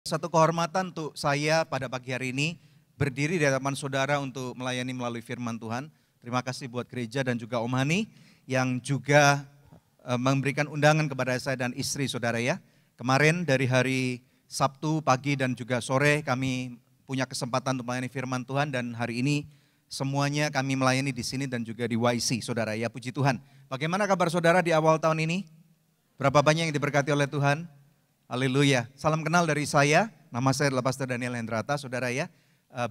Satu kehormatan untuk saya pada pagi hari ini berdiri di hadapan saudara untuk melayani melalui firman Tuhan. Terima kasih buat gereja dan juga Om Hani yang juga memberikan undangan kepada saya dan istri saudara ya. Kemarin dari hari Sabtu pagi dan juga sore kami punya kesempatan untuk melayani firman Tuhan dan hari ini semuanya kami melayani di sini dan juga di YC saudara ya, puji Tuhan. Bagaimana kabar saudara di awal tahun ini? Berapa banyak yang diberkati oleh Tuhan? Haleluya. Salam kenal dari saya, nama saya adalah Pastor Daniel Hendrata, saudara ya.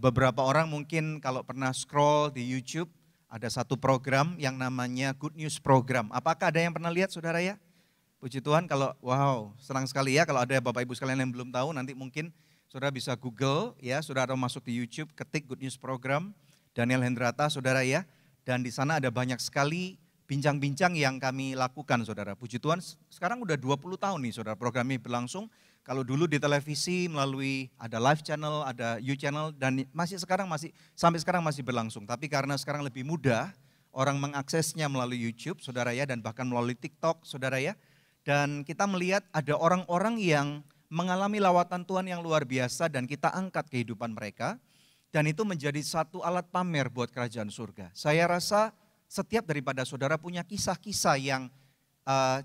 Beberapa orang mungkin kalau pernah scroll di YouTube, ada satu program yang namanya Good News Program. Apakah ada yang pernah lihat saudara ya? Puji Tuhan kalau, wow, senang sekali ya kalau ada Bapak Ibu sekalian yang belum tahu, nanti mungkin saudara bisa Google ya, saudara masuk di YouTube, ketik Good News Program, Daniel Hendrata saudara ya. Dan di sana ada banyak sekali bincang-bincang yang kami lakukan saudara. Puji Tuhan sekarang udah 20 tahun nih saudara program ini berlangsung. Kalau dulu di televisi melalui ada live channel, ada You channel dan sampai sekarang masih berlangsung. Tapi karena sekarang lebih mudah orang mengaksesnya melalui YouTube saudara ya dan bahkan melalui TikTok saudara ya. Dan kita melihat ada orang-orang yang mengalami lawatan Tuhan yang luar biasa dan kita angkat kehidupan mereka. Dan itu menjadi satu alat pamer buat kerajaan surga. Saya rasa setiap daripada saudara punya kisah-kisah yang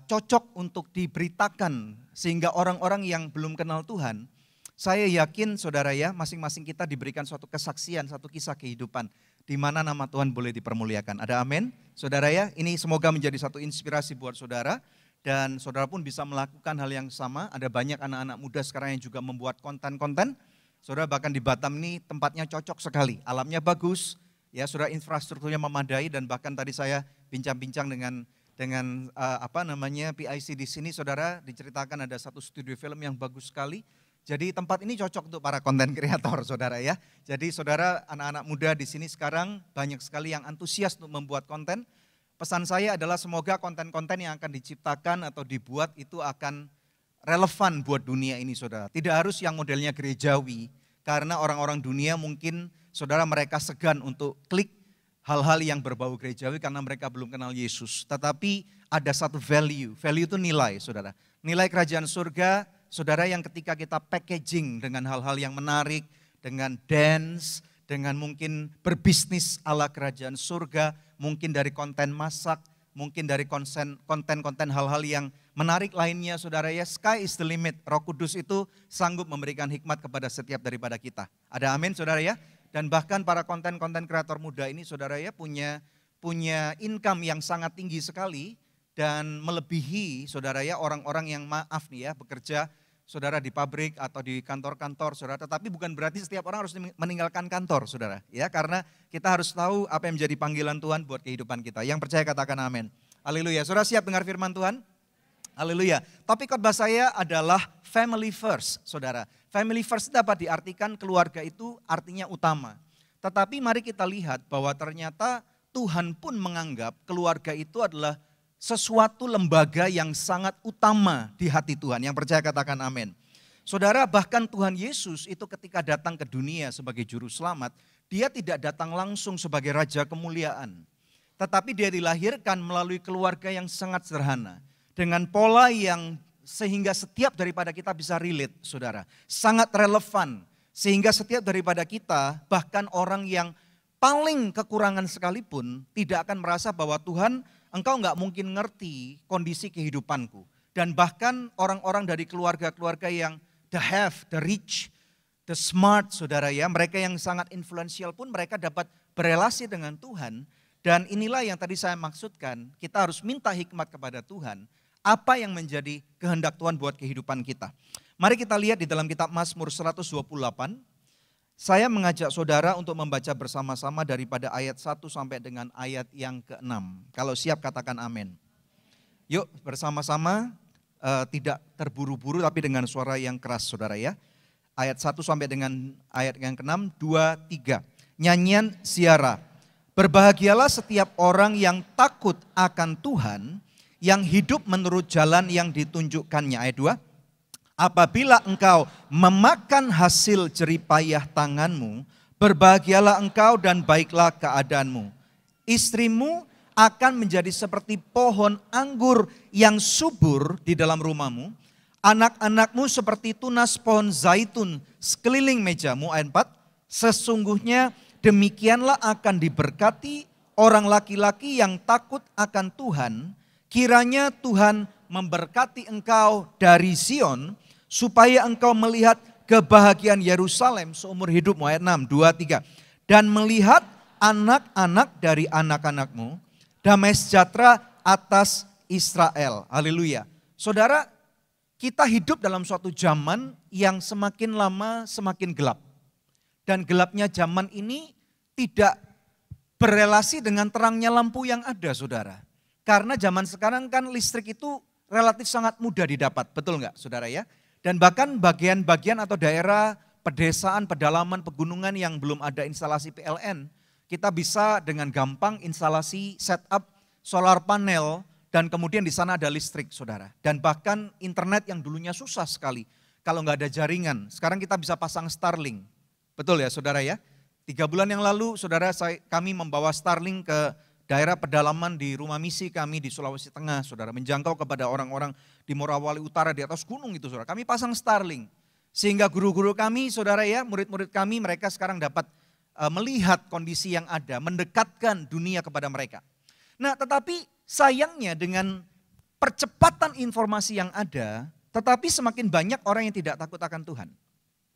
cocok untuk diberitakan sehingga orang-orang yang belum kenal Tuhan, saya yakin saudara ya masing-masing kita diberikan suatu kesaksian, satu kisah kehidupan di mana nama Tuhan boleh dipermuliakan. Ada amin? Saudara ya, ini semoga menjadi satu inspirasi buat saudara dan saudara pun bisa melakukan hal yang sama. Ada banyak anak-anak muda sekarang yang juga membuat konten-konten. Saudara bahkan di Batam ini tempatnya cocok sekali, alamnya bagus. Ya, saudara infrastrukturnya memadai dan bahkan tadi saya bincang-bincang dengan PIC di sini, saudara diceritakan ada satu studio film yang bagus sekali. Jadi tempat ini cocok untuk para konten kreator, saudara ya. Jadi saudara anak-anak muda di sini sekarang banyak sekali yang antusias untuk membuat konten. Pesan saya adalah semoga konten-konten yang akan diciptakan atau dibuat itu akan relevan buat dunia ini, saudara. Tidak harus yang modelnya gerejawi, karena orang-orang dunia mungkin saudara mereka segan untuk klik hal-hal yang berbau gerejawi karena mereka belum kenal Yesus. Tetapi ada satu value itu nilai saudara. Nilai kerajaan surga, saudara yang ketika kita packaging dengan hal-hal yang menarik, dengan dance, dengan mungkin berbisnis ala kerajaan surga, mungkin dari konten masak, mungkin dari konten-konten hal-hal yang menarik lainnya saudara ya, sky is the limit. Roh Kudus itu sanggup memberikan hikmat kepada setiap daripada kita. Ada amin saudara ya? Dan bahkan para konten-konten kreator muda ini saudara ya punya income yang sangat tinggi sekali dan melebihi saudara ya orang-orang yang maaf nih ya bekerja saudara di pabrik atau di kantor-kantor saudara. Tetapi bukan berarti setiap orang harus meninggalkan kantor saudara ya, karena kita harus tahu apa yang menjadi panggilan Tuhan buat kehidupan kita. Yang percaya katakan amin. Haleluya. Saudara siap dengar firman Tuhan? Haleluya. Topik khotbah saya adalah family first, saudara. Family first dapat diartikan keluarga itu artinya utama. Tetapi mari kita lihat bahwa ternyata Tuhan pun menganggap keluarga itu adalah sesuatu lembaga yang sangat utama di hati Tuhan. Yang percaya katakan amin. Saudara, bahkan Tuhan Yesus itu ketika datang ke dunia sebagai juru selamat, dia tidak datang langsung sebagai raja kemuliaan. Tetapi dia dilahirkan melalui keluarga yang sangat sederhana. Dengan pola yang sehingga setiap daripada kita bisa relate, saudara. Sangat relevan, sehingga setiap daripada kita, bahkan orang yang paling kekurangan sekalipun, tidak akan merasa bahwa Tuhan, engkau nggak mungkin ngerti kondisi kehidupanku. Dan bahkan orang-orang dari keluarga-keluarga yang the have, the rich, the smart, saudara ya, mereka yang sangat influential pun mereka dapat berelasi dengan Tuhan. Dan inilah yang tadi saya maksudkan, kita harus minta hikmat kepada Tuhan. Apa yang menjadi kehendak Tuhan buat kehidupan kita. Mari kita lihat di dalam kitab Mazmur 128. Saya mengajak saudara untuk membaca bersama-sama daripada ayat 1 sampai dengan ayat yang ke-6. Kalau siap katakan amin. Yuk bersama-sama tidak terburu-buru tapi dengan suara yang keras saudara ya. Ayat 1 sampai dengan ayat yang ke-6, 2, 3. Nyanyian Siara. Berbahagialah setiap orang yang takut akan Tuhan, yang hidup menurut jalan yang ditunjukkannya. Ayat 2. Apabila engkau memakan hasil jeripayah tanganmu, berbahagialah engkau dan baiklah keadaanmu. Istrimu akan menjadi seperti pohon anggur yang subur di dalam rumahmu. Anak-anakmu seperti tunas pohon zaitun sekeliling mejamu. Ayat 4. Sesungguhnya demikianlah akan diberkati orang laki-laki yang takut akan Tuhan. Kiranya Tuhan memberkati engkau dari Sion, supaya engkau melihat kebahagiaan Yerusalem seumur hidupmu. Ayat 6, 2, 3. Dan melihat anak-anak dari anak-anakmu, damai sejahtera atas Israel. Haleluya. Saudara, kita hidup dalam suatu zaman yang semakin lama semakin gelap. Dan gelapnya zaman ini tidak berelasi dengan terangnya lampu yang ada, saudara. Karena zaman sekarang kan listrik itu relatif sangat mudah didapat, betul nggak saudara ya? Dan bahkan bagian-bagian atau daerah pedesaan, pedalaman, pegunungan yang belum ada instalasi PLN, kita bisa dengan gampang instalasi setup solar panel dan kemudian di sana ada listrik, saudara. Dan bahkan internet yang dulunya susah sekali kalau nggak ada jaringan. Sekarang kita bisa pasang Starlink, betul ya saudara ya? 3 bulan yang lalu saudara kami membawa Starlink ke daerah pedalaman di rumah misi kami di Sulawesi Tengah, saudara. Menjangkau kepada orang-orang di Morowali Utara di atas gunung itu, saudara. Kami pasang Starlink. Sehingga guru-guru kami, saudara ya, murid-murid kami, mereka sekarang dapat melihat kondisi yang ada, mendekatkan dunia kepada mereka. Nah, tetapi sayangnya dengan percepatan informasi yang ada, tetapi semakin banyak orang yang tidak takut akan Tuhan.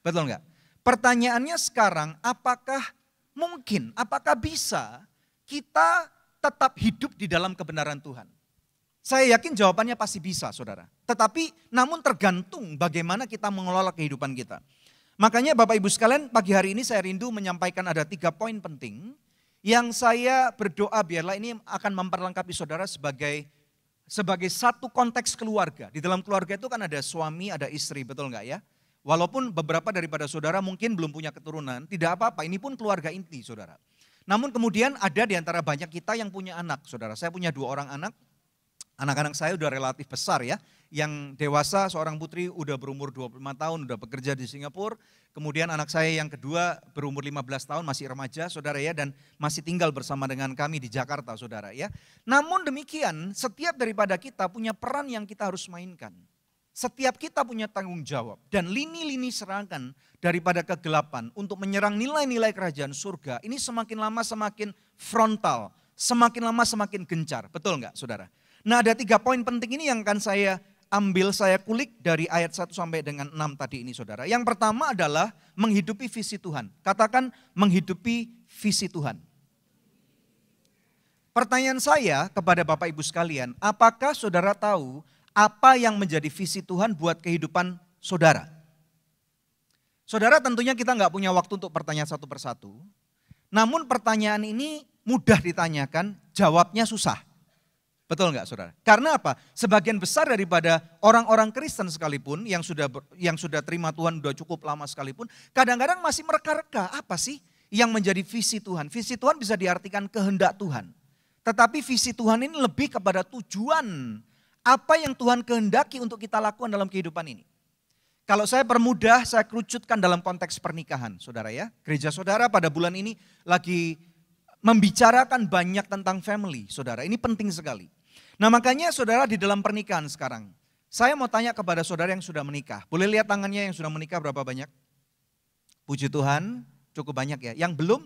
Betul enggak? Pertanyaannya sekarang, apakah mungkin, apakah bisa kita tetap hidup di dalam kebenaran Tuhan? Saya yakin jawabannya pasti bisa, saudara. Tetapi namun tergantung bagaimana kita mengelola kehidupan kita. Makanya Bapak Ibu sekalian, pagi hari ini saya rindu menyampaikan ada 3 poin penting yang saya berdoa biarlah ini akan memperlengkapi saudara sebagai satu konteks keluarga. Di dalam keluarga itu kan ada suami, ada istri, betul enggak ya? Walaupun beberapa daripada saudara mungkin belum punya keturunan, tidak apa-apa, ini pun keluarga inti, saudara. Namun kemudian ada di antara banyak kita yang punya anak, saudara. Saya punya 2 orang anak. Anak-anak saya udah relatif besar ya. Yang dewasa seorang putri udah berumur 25 tahun, udah bekerja di Singapura. Kemudian anak saya yang kedua berumur 15 tahun, masih remaja saudara ya. Dan masih tinggal bersama dengan kami di Jakarta saudara ya. Namun demikian setiap daripada kita punya peran yang kita harus mainkan. Setiap kita punya tanggung jawab. Dan lini-lini serangan daripada kegelapan untuk menyerang nilai-nilai kerajaan surga. Ini semakin lama semakin frontal, semakin lama semakin gencar. Betul enggak saudara? Nah ada 3 poin penting ini yang akan saya ambil, saya kulik dari ayat 1 sampai dengan 6 tadi ini saudara. Yang pertama adalah menghidupi visi Tuhan. Katakan menghidupi visi Tuhan. Pertanyaan saya kepada Bapak Ibu sekalian, apakah saudara tahu apa yang menjadi visi Tuhan buat kehidupan saudara? Saudara tentunya kita nggak punya waktu untuk pertanyaan satu persatu. Namun pertanyaan ini mudah ditanyakan, jawabnya susah. Betul nggak saudara? Karena apa? Sebagian besar daripada orang-orang Kristen sekalipun yang sudah terima Tuhan udah cukup lama sekalipun, kadang-kadang masih mereka-reka apa sih yang menjadi visi Tuhan? Visi Tuhan bisa diartikan kehendak Tuhan. Tetapi visi Tuhan ini lebih kepada tujuan. Apa yang Tuhan kehendaki untuk kita lakukan dalam kehidupan ini. Kalau saya permudah, saya kerucutkan dalam konteks pernikahan saudara ya. Gereja saudara pada bulan ini lagi membicarakan banyak tentang family saudara. Ini penting sekali. Nah makanya saudara di dalam pernikahan sekarang, saya mau tanya kepada saudara yang sudah menikah. Boleh lihat tangannya yang sudah menikah berapa banyak? Puji Tuhan, cukup banyak ya. Yang belum,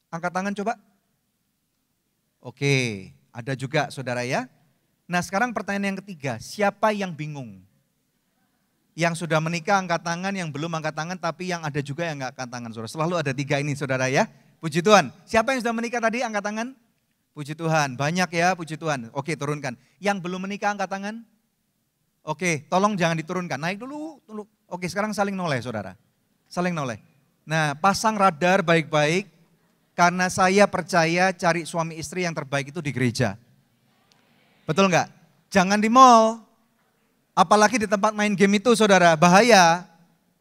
angkat tangan coba. Oke, ada juga saudara ya. Nah sekarang pertanyaan yang ketiga, siapa yang bingung? Yang sudah menikah angkat tangan, yang belum angkat tangan, tapi yang ada juga yang gak angkat tangan saudara. Selalu ada 3 ini saudara ya. Puji Tuhan. Siapa yang sudah menikah tadi angkat tangan? Puji Tuhan, banyak ya puji Tuhan. Oke turunkan. Yang belum menikah angkat tangan? Oke tolong jangan diturunkan, naik dulu. Oke sekarang saling noleh saudara. Saling noleh. Nah pasang radar baik-baik. Karena saya percaya cari suami istri yang terbaik itu di gereja. Betul enggak? Jangan di mall. Apalagi di tempat main game itu saudara, bahaya.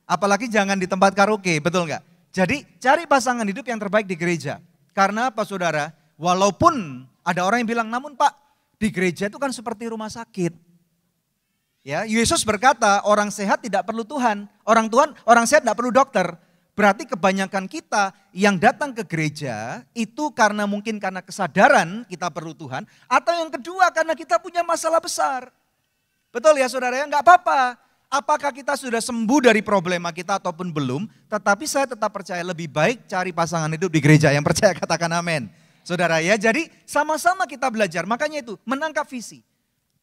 Apalagi jangan di tempat karaoke, betul enggak? Jadi cari pasangan hidup yang terbaik di gereja. Karena apa saudara? Walaupun ada orang yang bilang, namun Pak, di gereja itu kan seperti rumah sakit. Ya, Yesus berkata, orang sehat tidak perlu Tuhan, orang sehat tidak perlu dokter. Berarti kebanyakan kita yang datang ke gereja itu mungkin karena kesadaran kita perlu Tuhan, atau yang kedua karena kita punya masalah besar. Betul ya saudara ya, enggak apa-apa. apakah kita sudah sembuh dari problema kita ataupun belum, tetapi saya tetap percaya lebih baik cari pasangan hidup di gereja. Yang percaya katakan amin. Saudara ya, jadi sama-sama kita belajar. Makanya itu, menangkap visi.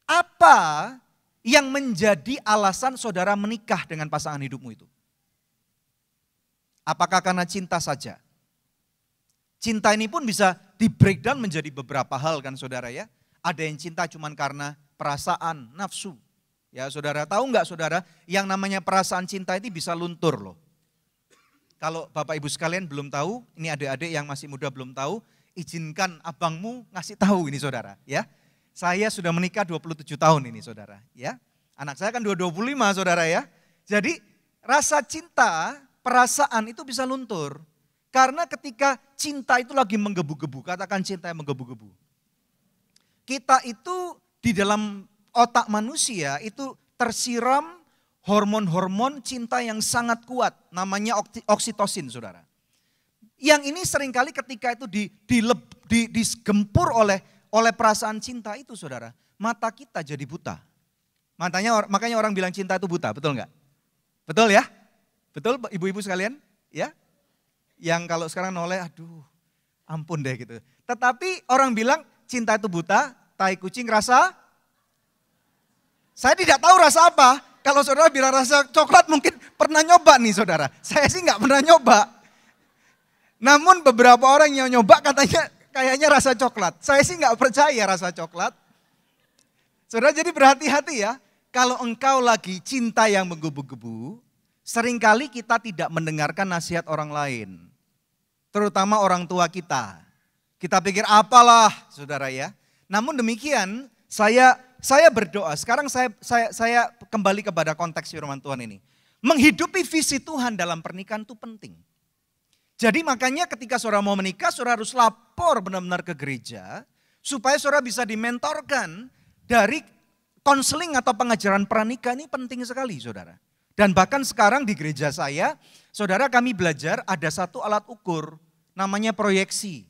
Apa yang menjadi alasan saudara menikah dengan pasangan hidupmu itu? Apakah karena cinta saja? Cinta ini pun bisa di breakdown menjadi beberapa hal kan saudara ya. Ada yang cinta cuman karena perasaan, nafsu. Ya saudara, tahu nggak saudara, yang namanya perasaan cinta itu bisa luntur loh. Kalau Bapak Ibu sekalian belum tahu, ini adik-adik yang masih muda belum tahu, izinkan abangmu ngasih tahu ini saudara ya. Saya sudah menikah 27 tahun ini saudara ya. Anak saya kan 25 saudara ya. Jadi rasa cinta, perasaan itu bisa luntur. Karena ketika cinta itu lagi menggebu-gebu, katakan cinta yang menggebu-gebu. Kita itu di dalam otak manusia itu tersiram hormon-hormon cinta yang sangat kuat. Namanya oksitosin saudara. Yang ini seringkali ketika itu digempur oleh perasaan cinta itu saudara, mata kita jadi buta. Makanya orang bilang cinta itu buta, betul enggak? Betul ya? Betul ibu-ibu sekalian? Ya? Yang kalau sekarang noleh, aduh ampun deh gitu. Tetapi orang bilang cinta itu buta, tai kucing rasa. Saya tidak tahu rasa apa. Kalau saudara bilang rasa coklat mungkin pernah nyoba nih saudara. Saya sih nggak pernah nyoba. Namun beberapa orang yang nyoba katanya kayaknya rasa coklat. Saya sih nggak percaya rasa coklat. Saudara jadi berhati-hati ya. Kalau engkau lagi cinta yang menggebu-gebu, seringkali kita tidak mendengarkan nasihat orang lain. Terutama orang tua kita. Kita pikir apalah saudara ya. Namun demikian saya berdoa. Sekarang saya kembali kepada konteks firman Tuhan ini. Menghidupi visi Tuhan dalam pernikahan itu penting. Jadi makanya ketika saudara mau menikah, saudara harus lapor benar-benar ke gereja. Supaya saudara bisa dimentorkan dari konseling atau pengajaran pernikahan ini penting sekali saudara. Dan bahkan sekarang di gereja saya, saudara kami belajar ada satu alat ukur namanya proyeksi.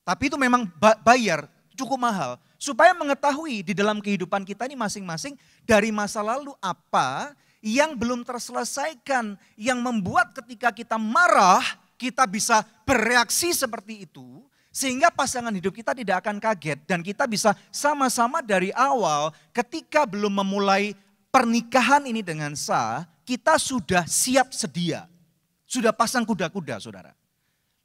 Tapi itu memang bayar cukup mahal. Supaya mengetahui di dalam kehidupan kita ini masing-masing dari masa lalu apa yang belum terselesaikan. Yang membuat ketika kita marah, kita bisa bereaksi seperti itu, sehingga pasangan hidup kita tidak akan kaget. Dan kita bisa sama-sama dari awal ketika belum memulai pernikahan ini dengan sah, kita sudah siap sedia. Sudah pasang kuda-kuda saudara.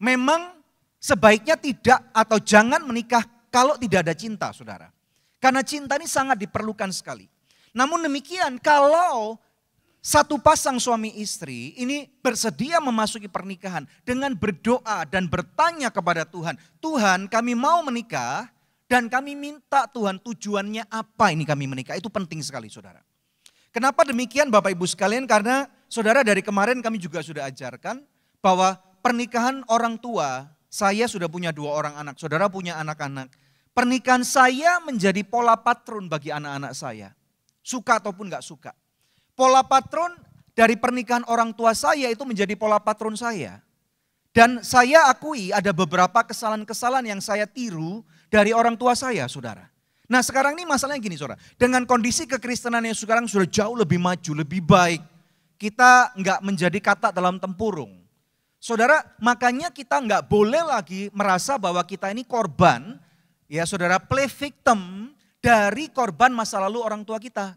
Memang sebaiknya tidak atau jangan menikah kalau tidak ada cinta saudara. Karena cinta ini sangat diperlukan sekali. Namun demikian kalau satu pasang suami istri ini bersedia memasuki pernikahan dengan berdoa dan bertanya kepada Tuhan. Tuhan kami mau menikah dan kami minta Tuhan tujuannya apa ini kami menikah. Itu penting sekali saudara. Kenapa demikian Bapak Ibu sekalian? Karena saudara dari kemarin kami juga sudah ajarkan bahwa pernikahan orang tua, saya sudah punya 2 orang anak, saudara punya anak-anak. Pernikahan saya menjadi pola patron bagi anak-anak saya. Suka ataupun gak suka. Pola patron dari pernikahan orang tua saya itu menjadi pola patron saya. Dan saya akui ada beberapa kesalahan-kesalahan yang saya tiru dari orang tua saya saudara. Nah sekarang ini masalahnya gini saudara. Dengan kondisi kekristenan yang sekarang sudah jauh lebih maju, lebih baik. Kita nggak menjadi kata dalam tempurung. Saudara makanya kita nggak boleh lagi merasa bahwa kita ini korban. Ya saudara play victim dari korban masa lalu orang tua kita.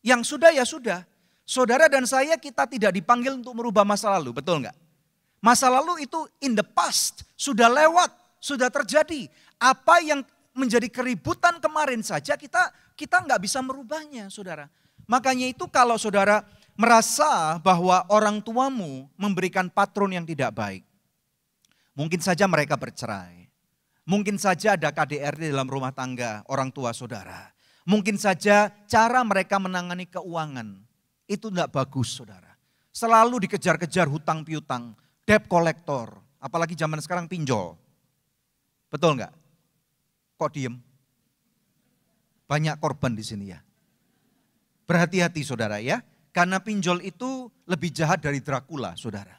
Yang sudah ya sudah. Saudara dan saya kita tidak dipanggil untuk merubah masa lalu, betul enggak? Masa lalu itu in the past, sudah lewat, sudah terjadi. Apa yang menjadi keributan kemarin saja kita enggak bisa merubahnya saudara. Makanya itu kalau saudara merasa bahwa orang tuamu memberikan patron yang tidak baik. Mungkin saja mereka bercerai. Mungkin saja ada KDRT dalam rumah tangga orang tua saudara. Mungkin saja cara mereka menangani keuangan itu tidak bagus saudara. Selalu dikejar-kejar hutang piutang, debt collector, apalagi zaman sekarang pinjol. Betul enggak? Kok diem? Banyak korban di sini ya. Berhati-hati saudara ya, karena pinjol itu lebih jahat dari Dracula saudara.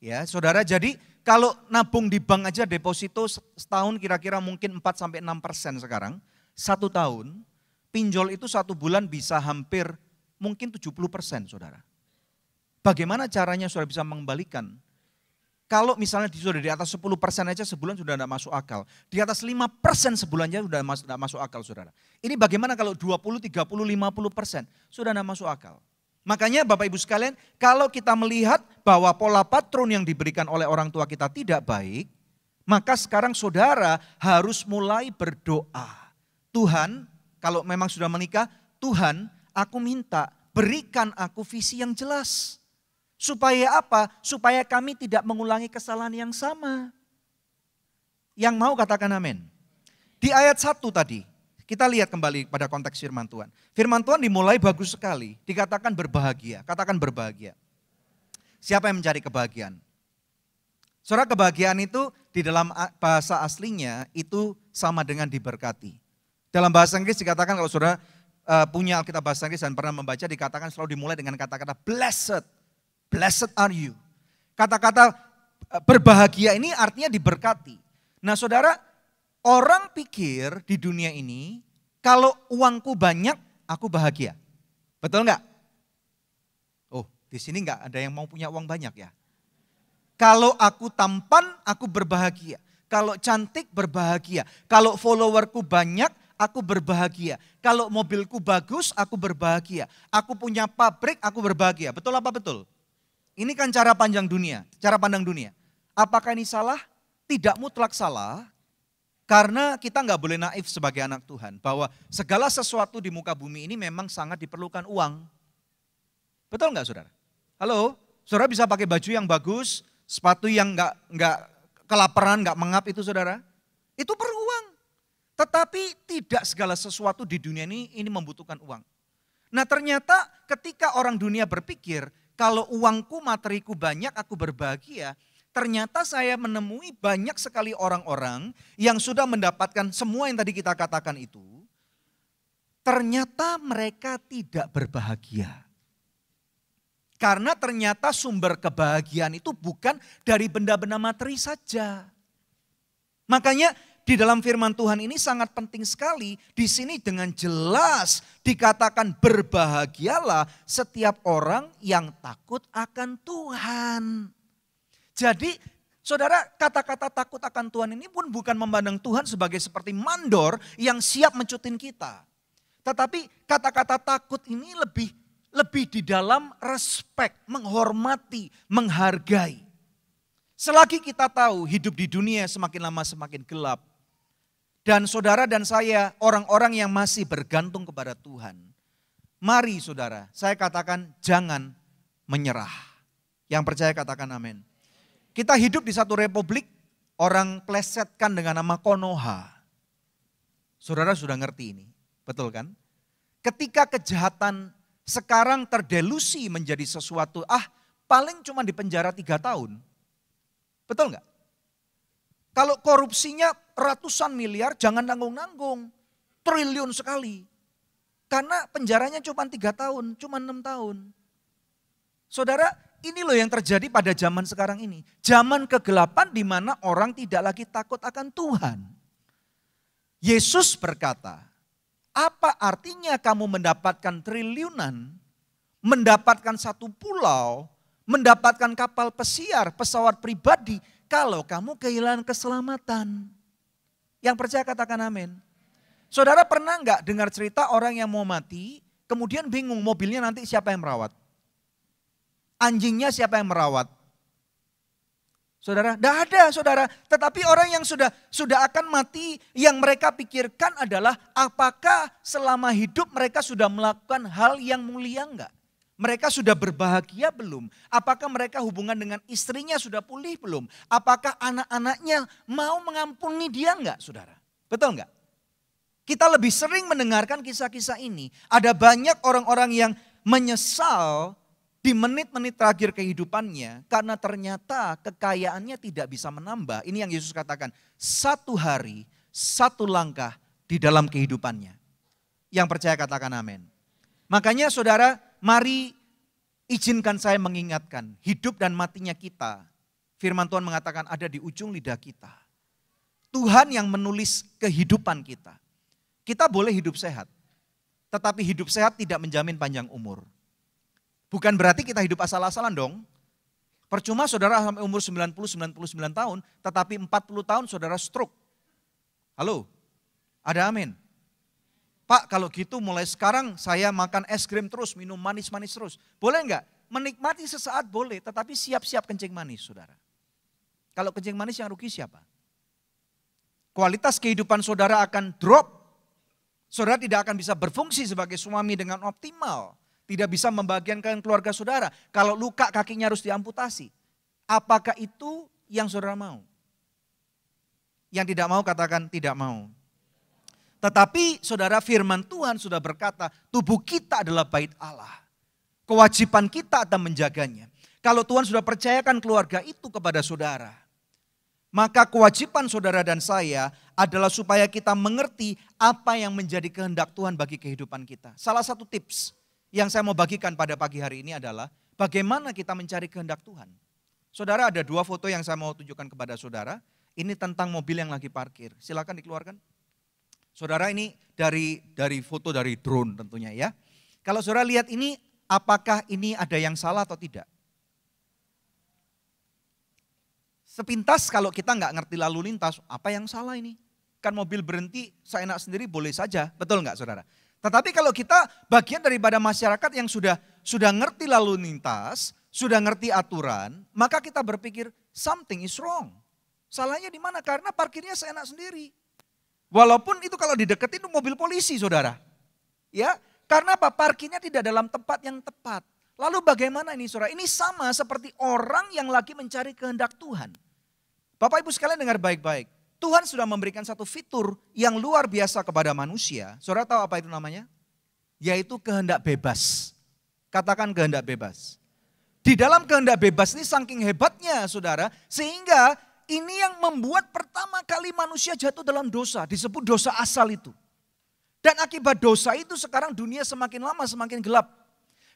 Ya saudara, jadi kalau nabung di bank aja deposito setahun kira-kira mungkin 4-6% sekarang, 1 tahun. Pinjol itu 1 bulan bisa hampir mungkin 70%, saudara. Bagaimana caranya saudara bisa mengembalikan? Kalau misalnya sudah di atas 10% aja sebulan sudah tidak masuk akal. Di atas 5% sebulannya sudah tidak masuk akal, saudara. Ini bagaimana kalau 20, 30, 50%? Sudah tidak masuk akal. Makanya Bapak Ibu sekalian, kalau kita melihat bahwa pola patron yang diberikan oleh orang tua kita tidak baik, maka sekarang saudara harus mulai berdoa. Tuhan, kalau memang sudah menikah, Tuhan, aku minta berikan aku visi yang jelas. Supaya apa? Supaya kami tidak mengulangi kesalahan yang sama. Yang mau katakan amin. Di ayat 1 tadi, kita lihat kembali pada konteks firman Tuhan. Firman Tuhan dimulai bagus sekali, dikatakan berbahagia. Katakan berbahagia. Siapa yang mencari kebahagiaan? Saudara, kebahagiaan itu di dalam bahasa aslinya itu sama dengan diberkati. Dalam bahasa Inggris dikatakan kalau saudara punya Alkitab bahasa Inggris dan pernah membaca dikatakan selalu dimulai dengan kata-kata blessed. Blessed are you. Kata-kata berbahagia ini artinya diberkati. Nah saudara, orang pikir di dunia ini kalau uangku banyak aku bahagia. Betul enggak? Oh, di sini enggak ada yang mau punya uang banyak ya. Kalau aku tampan aku berbahagia. Kalau cantik berbahagia. Kalau followerku banyak aku berbahagia. Kalau mobilku bagus aku berbahagia. Aku punya pabrik aku berbahagia. Betul apa betul? Ini kan cara pandang dunia. Apakah ini salah? Tidak mutlak salah. Karena kita nggak boleh naif sebagai anak Tuhan. Bahwa segala sesuatu di muka bumi ini memang sangat diperlukan uang. Betul nggak saudara? Halo? Saudara bisa pakai baju yang bagus, sepatu yang nggak kelaparan, nggak mengap itu saudara. Itu perlu uang. Tetapi tidak segala sesuatu di dunia ini membutuhkan uang. Nah ternyata ketika orang dunia berpikir, kalau uangku, materiku banyak, aku berbahagia. Ternyata saya menemui banyak sekali orang-orang yang sudah mendapatkan semua yang tadi kita katakan itu. Ternyata mereka tidak berbahagia. Karena ternyata sumber kebahagiaan itu bukan dari benda-benda materi saja. Makanya di dalam firman Tuhan ini sangat penting sekali. Di sini dengan jelas dikatakan berbahagialah setiap orang yang takut akan Tuhan. Jadi saudara, kata-kata takut akan Tuhan ini pun bukan memandang Tuhan sebagai seperti mandor yang siap mencutin kita. Tetapi kata-kata takut ini lebih di dalam respect, menghormati, menghargai. Selagi kita tahu hidup di dunia semakin lama semakin gelap. Dan saudara dan saya orang-orang yang masih bergantung kepada Tuhan. Mari saudara, saya katakan jangan menyerah. Yang percaya katakan amin. Kita hidup di satu republik, orang plesetkan dengan nama Konoha. Saudara sudah ngerti ini, betul kan? Ketika kejahatan sekarang terdelusi menjadi sesuatu, paling cuma di penjara 3 tahun. Betul nggak? Kalau korupsinya ratusan miliar jangan nanggung-nanggung. Triliun sekali. Karena penjaranya cuma 3 tahun, cuma 6 tahun. Saudara, ini loh yang terjadi pada zaman sekarang ini. Zaman kegelapan di mana orang tidak lagi takut akan Tuhan. Yesus berkata, apa artinya kamu mendapatkan triliunan, mendapatkan satu pulau, mendapatkan kapal pesiar, pesawat pribadi, kalau kamu kehilangan keselamatan. Yang percaya katakan amin. Saudara pernah enggak dengar cerita orang yang mau mati, kemudian bingung mobilnya nanti siapa yang merawat? Anjingnya siapa yang merawat? Saudara, enggak ada saudara. Tetapi orang yang sudah akan mati, yang mereka pikirkan adalah apakah selama hidup mereka sudah melakukan hal yang mulia enggak? Mereka sudah berbahagia belum? Apakah mereka hubungan dengan istrinya sudah pulih belum? Apakah anak-anaknya mau mengampuni dia enggak, saudara? Betul enggak? Kita lebih sering mendengarkan kisah-kisah ini. Ada banyak orang-orang yang menyesal di menit-menit terakhir kehidupannya karena ternyata kekayaannya tidak bisa menambah. Ini yang Yesus katakan, satu hari, satu langkah di dalam kehidupannya. Yang percaya katakan amin. Makanya saudara, mari izinkan saya mengingatkan, hidup dan matinya kita, firman Tuhan mengatakan ada di ujung lidah kita. Tuhan yang menulis kehidupan kita. Kita boleh hidup sehat, tetapi hidup sehat tidak menjamin panjang umur. Bukan berarti kita hidup asal-asalan dong. Percuma saudara sampai umur 90-99 tahun, tetapi 40 tahun saudara stroke. Halo, ada amin. Pak, kalau gitu mulai sekarang saya makan es krim terus, minum manis-manis terus. Boleh enggak? Menikmati sesaat boleh, tetapi siap-siap kencing manis, saudara. Kalau kencing manis yang rugi siapa? Kualitas kehidupan saudara akan drop. Saudara tidak akan bisa berfungsi sebagai suami dengan optimal. Tidak bisa membahagiakan keluarga saudara. Kalau luka kakinya harus diamputasi. Apakah itu yang saudara mau? Yang tidak mau katakan tidak mau. Tetapi saudara, firman Tuhan sudah berkata tubuh kita adalah bait Allah. Kewajiban kita adalah menjaganya. Kalau Tuhan sudah percayakan keluarga itu kepada saudara, maka kewajiban saudara dan saya adalah supaya kita mengerti apa yang menjadi kehendak Tuhan bagi kehidupan kita. Salah satu tips yang saya mau bagikan pada pagi hari ini adalah bagaimana kita mencari kehendak Tuhan. Saudara, ada 2 foto yang saya mau tunjukkan kepada saudara. Ini tentang mobil yang lagi parkir. Silakan dikeluarkan. Saudara, ini dari foto dari drone tentunya ya. Kalau saudara lihat ini, apakah ini ada yang salah atau tidak? Sepintas kalau kita nggak ngerti lalu lintas, apa yang salah ini? Kan mobil berhenti seenak sendiri boleh saja, betul nggak saudara? Tetapi kalau kita bagian daripada masyarakat yang sudah ngerti lalu lintas, sudah ngerti aturan, maka kita berpikir something is wrong. Salahnya di mana? Karena parkirnya seenak sendiri. Walaupun itu kalau dideketin itu mobil polisi saudara. Ya, karena apa? Parkirnya tidak dalam tempat yang tepat. Lalu bagaimana ini saudara? Ini sama seperti orang yang lagi mencari kehendak Tuhan. Bapak Ibu sekalian dengar baik-baik. Tuhan sudah memberikan satu fitur yang luar biasa kepada manusia. Saudara tahu apa itu namanya? Yaitu kehendak bebas. Katakan kehendak bebas. Di dalam kehendak bebas ini saking hebatnya saudara, sehingga ini yang membuat pertama kali manusia jatuh dalam dosa. Disebut dosa asal itu. Dan akibat dosa itu sekarang dunia semakin lama semakin gelap.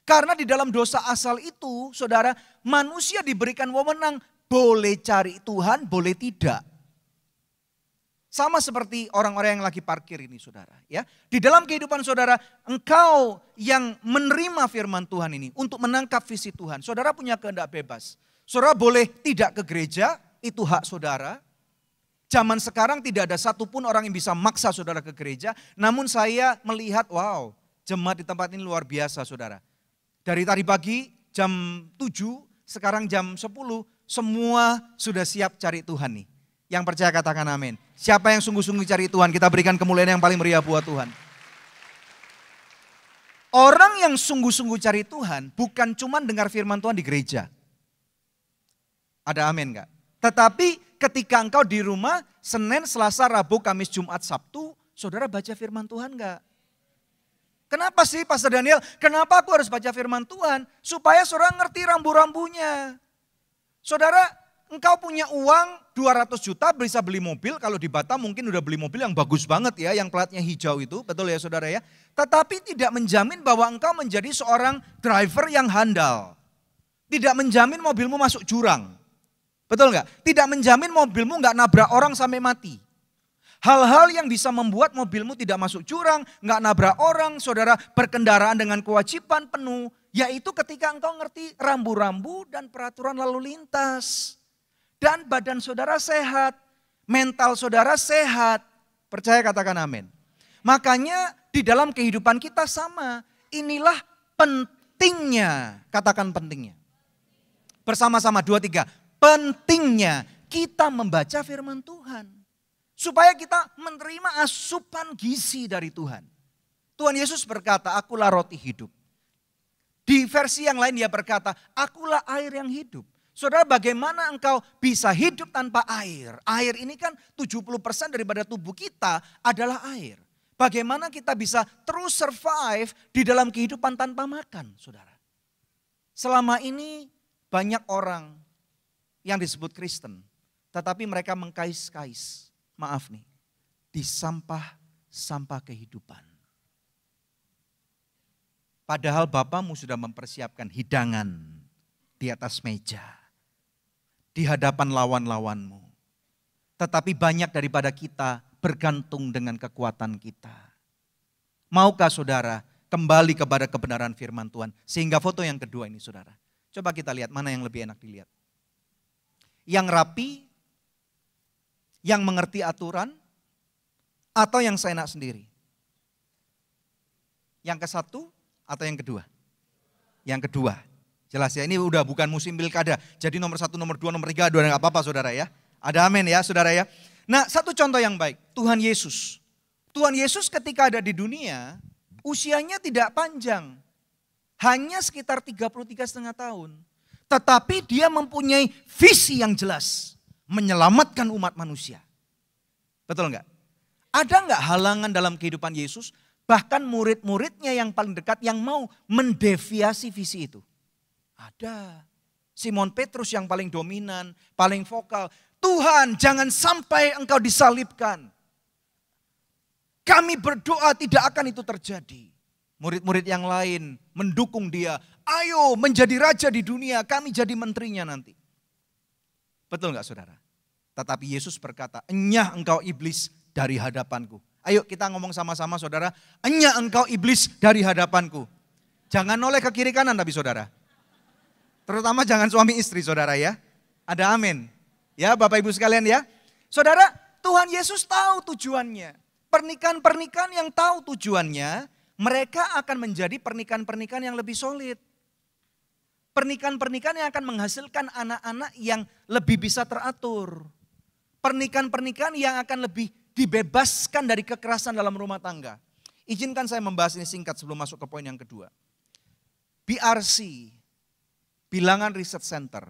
Karena di dalam dosa asal itu saudara, manusia diberikan wewenang boleh cari Tuhan, boleh tidak. Sama seperti orang-orang yang lagi parkir ini saudara. Ya, di dalam kehidupan saudara, engkau yang menerima firman Tuhan ini untuk menangkap visi Tuhan. Saudara punya kehendak bebas. Saudara boleh tidak ke gereja, itu hak saudara. Zaman sekarang tidak ada satupun orang yang bisa maksa saudara ke gereja. Namun saya melihat, wow, jemaat di tempat ini luar biasa saudara. Dari tadi pagi jam 7, sekarang jam 10, semua sudah siap cari Tuhan nih. Yang percaya katakan amin. Siapa yang sungguh-sungguh cari Tuhan, kita berikan kemuliaan yang paling meriah buat Tuhan. Orang yang sungguh-sungguh cari Tuhan bukan cuma dengar firman Tuhan di gereja. Ada amin enggak? Tetapi ketika engkau di rumah, Senin, Selasa, Rabu, Kamis, Jumat, Sabtu, saudara baca firman Tuhan enggak? Kenapa sih Pastor Daniel? Kenapa aku harus baca firman Tuhan? Supaya saudara ngerti rambu-rambunya. Saudara, engkau punya uang 200 juta bisa beli mobil. Kalau di Batam mungkin udah beli mobil yang bagus banget ya, yang platnya hijau itu. Betul ya saudara ya? Tetapi tidak menjamin bahwa engkau menjadi seorang driver yang handal. Tidak menjamin mobilmu masuk jurang. Betul nggak? Tidak menjamin mobilmu nggak nabrak orang sampai mati. Hal-hal yang bisa membuat mobilmu tidak masuk jurang, nggak nabrak orang, saudara berkendaraan dengan kewajiban penuh. Yaitu ketika engkau ngerti rambu-rambu dan peraturan lalu lintas. Dan badan saudara sehat, mental saudara sehat. Percaya katakan amin. Makanya di dalam kehidupan kita sama. Inilah pentingnya, katakan pentingnya. Bersama-sama 2, 3. Pentingnya kita membaca firman Tuhan. Supaya kita menerima asupan gizi dari Tuhan. Tuhan Yesus berkata, akulah roti hidup. Di versi yang lain dia berkata, akulah air yang hidup. Saudara, bagaimana engkau bisa hidup tanpa air? Air ini kan 70% daripada tubuh kita adalah air. Bagaimana kita bisa terus survive di dalam kehidupan tanpa makan, saudara? Selama ini banyak orang yang disebut Kristen, tetapi mereka mengkais-kais, maaf nih, di sampah-sampah kehidupan. Padahal Bapamu sudah mempersiapkan hidangan di atas meja, di hadapan lawan-lawanmu. Tetapi banyak daripada kita bergantung dengan kekuatan kita. Maukah saudara kembali kepada kebenaran firman Tuhan. Sehingga foto yang kedua ini saudara. Coba kita lihat mana yang lebih enak dilihat. Yang rapi, yang mengerti aturan, atau yang seenak sendiri? Yang ke satu atau yang kedua? Yang kedua. Jelas ya, ini udah bukan musim pilkada. Jadi nomor 1, nomor 2, nomor 3, udah gak apa-apa saudara ya. Ada amin ya saudara ya. Nah, satu contoh yang baik, Tuhan Yesus. Tuhan Yesus ketika ada di dunia, usianya tidak panjang. Hanya sekitar 33,5 tahun. Tetapi dia mempunyai visi yang jelas. Menyelamatkan umat manusia. Betul enggak? Ada enggak halangan dalam kehidupan Yesus? Bahkan murid-muridnya yang paling dekat yang mau mendeviasi visi itu. Ada. Simon Petrus yang paling dominan, paling vokal. Tuhan, jangan sampai engkau disalibkan. Kami berdoa tidak akan itu terjadi. Murid-murid yang lain mendukung dia. Ayo menjadi raja di dunia, kami jadi menterinya nanti. Betul enggak saudara? Tetapi Yesus berkata, enyah engkau iblis dari hadapanku. Ayo kita ngomong sama-sama saudara. Enyah engkau iblis dari hadapanku. Jangan noleh ke kiri kanan tapi saudara. Terutama jangan suami istri saudara ya. Ada amin. Ya Bapak Ibu sekalian ya. Saudara, Tuhan Yesus tahu tujuannya. Pernikahan-pernikahan yang tahu tujuannya, mereka akan menjadi pernikahan-pernikahan yang lebih solid. Pernikahan-pernikahan yang akan menghasilkan anak-anak yang lebih bisa teratur. Pernikahan-pernikahan yang akan lebih dibebaskan dari kekerasan dalam rumah tangga. Izinkan saya membahas ini singkat sebelum masuk ke poin yang kedua. BRC, Bilangan Research Center,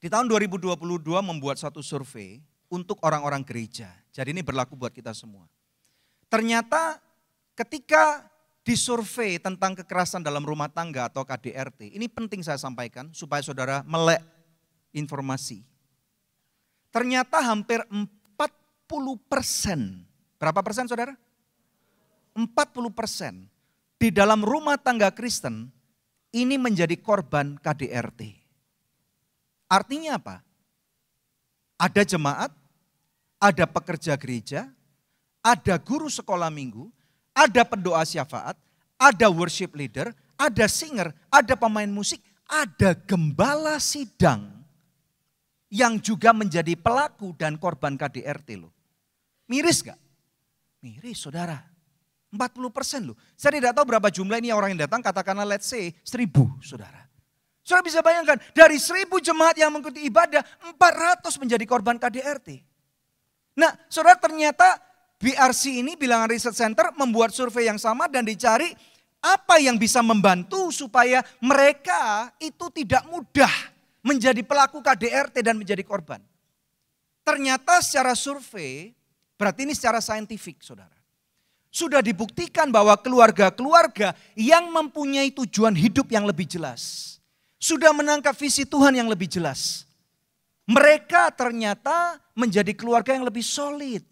di tahun 2022 membuat satu survei untuk orang-orang gereja. Jadi ini berlaku buat kita semua. Ternyata ketika disurvei tentang kekerasan dalam rumah tangga atau KDRT, ini penting saya sampaikan supaya saudara melek informasi. Ternyata hampir 40%, berapa persen saudara? 40% di dalam rumah tangga Kristen ini menjadi korban KDRT. Artinya apa? Ada jemaat, ada pekerja gereja, ada guru sekolah minggu, ada pendoa syafaat, ada worship leader, ada singer, ada pemain musik, ada gembala sidang yang juga menjadi pelaku dan korban KDRT loh. Miris gak? Miris saudara. 40% loh. Saya tidak tahu berapa jumlah ini orang yang datang, katakanlah let's say 1.000 saudara. Saudara bisa bayangkan dari 1.000 jemaat yang mengikuti ibadah, 400 menjadi korban KDRT. Nah saudara ternyata BRC ini, Bilangan Research Center, membuat survei yang sama dan dicari apa yang bisa membantu supaya mereka itu tidak mudah menjadi pelaku KDRT dan menjadi korban. Ternyata secara survei, berarti ini secara saintifik saudara. Sudah dibuktikan bahwa keluarga-keluarga yang mempunyai tujuan hidup yang lebih jelas. Sudah menangkap visi Tuhan yang lebih jelas. Mereka ternyata menjadi keluarga yang lebih solid.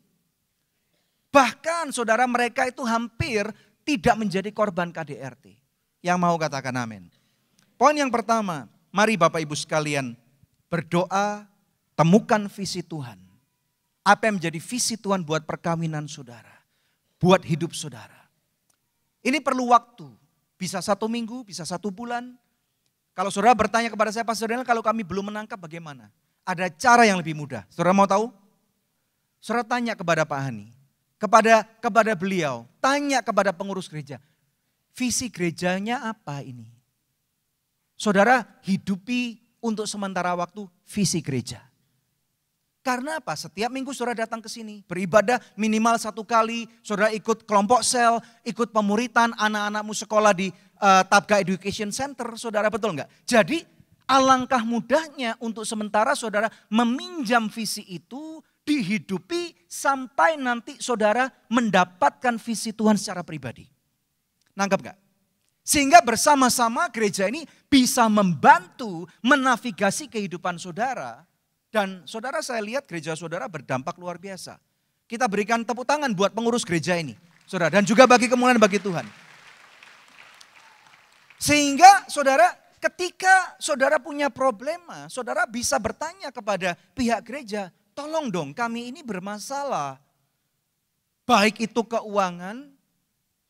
Bahkan saudara mereka itu hampir tidak menjadi korban KDRT. Yang mau katakan amin. Poin yang pertama, mari Bapak Ibu sekalian berdoa, temukan visi Tuhan. Apa yang menjadi visi Tuhan buat perkawinan saudara. Buat hidup saudara. Ini perlu waktu. Bisa 1 minggu, bisa 1 bulan. Kalau saudara bertanya kepada saya, Pastor Daniel, kalau kami belum menangkap bagaimana? Ada cara yang lebih mudah. Saudara mau tahu? Saudara tanya kepada Pak Hani. Kepada beliau. Tanya kepada pengurus gereja. Visi gerejanya apa ini? Saudara hidupi untuk sementara waktu visi gereja. Karena apa? Setiap minggu saudara datang ke sini, beribadah minimal 1 kali, saudara ikut kelompok sel, ikut pemuritan anak-anakmu sekolah di Tabga Education Center, saudara betul enggak? Jadi alangkah mudahnya untuk sementara saudara meminjam visi itu, dihidupi sampai nanti saudara mendapatkan visi Tuhan secara pribadi. Nangkep enggak? Sehingga bersama-sama gereja ini bisa membantu menavigasi kehidupan saudara. Dan saudara saya lihat gereja saudara berdampak luar biasa. Kita berikan tepuk tangan buat pengurus gereja ini. Saudara, dan juga bagi kemuliaan bagi Tuhan. Sehingga saudara ketika saudara punya problema, saudara bisa bertanya kepada pihak gereja. Tolong dong kami ini bermasalah. Baik itu keuangan,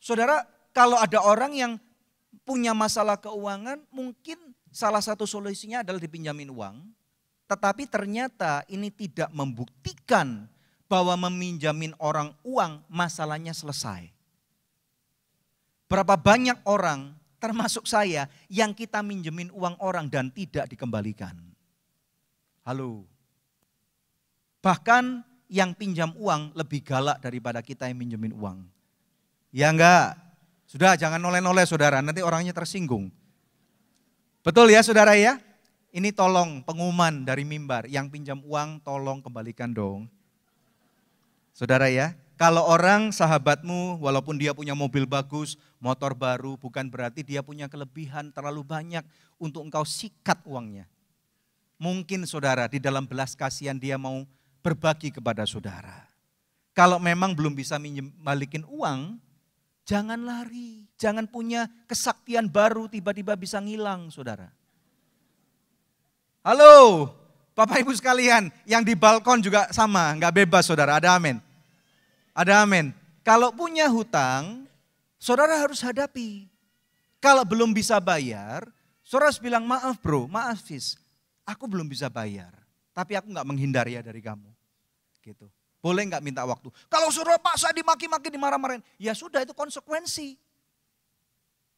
saudara kalau ada orang yang punya masalah keuangan, mungkin salah satu solusinya adalah dipinjamin uang. Tetapi ternyata ini tidak membuktikan bahwa meminjamin orang uang masalahnya selesai. Berapa banyak orang, termasuk saya, yang kita minjemin uang orang dan tidak dikembalikan. Halo. Bahkan yang pinjam uang lebih galak daripada kita yang minjemin uang. Ya enggak? Sudah jangan noleh-noleh saudara, nanti orangnya tersinggung. Betul ya saudara ya? Ini tolong pengumuman dari mimbar, yang pinjam uang tolong kembalikan dong. Saudara ya, kalau orang sahabatmu walaupun dia punya mobil bagus, motor baru, bukan berarti dia punya kelebihan terlalu banyak untuk engkau sikat uangnya. Mungkin saudara di dalam belas kasihan dia mau berbagi kepada saudara. Kalau memang belum bisa balikin uang, jangan lari. Jangan punya kesaktian baru tiba-tiba bisa ngilang saudara. Halo Bapak Ibu sekalian, yang di balkon juga sama, nggak bebas saudara, ada amin. Ada amin. Kalau punya hutang, saudara harus hadapi. Kalau belum bisa bayar, saudara harus bilang maaf bro, maaf sis, aku belum bisa bayar. Tapi aku nggak menghindar ya dari kamu. Gitu. Boleh nggak minta waktu? Kalau saudara paksa dimaki-maki, dimarah-marahin, ya sudah itu konsekuensi.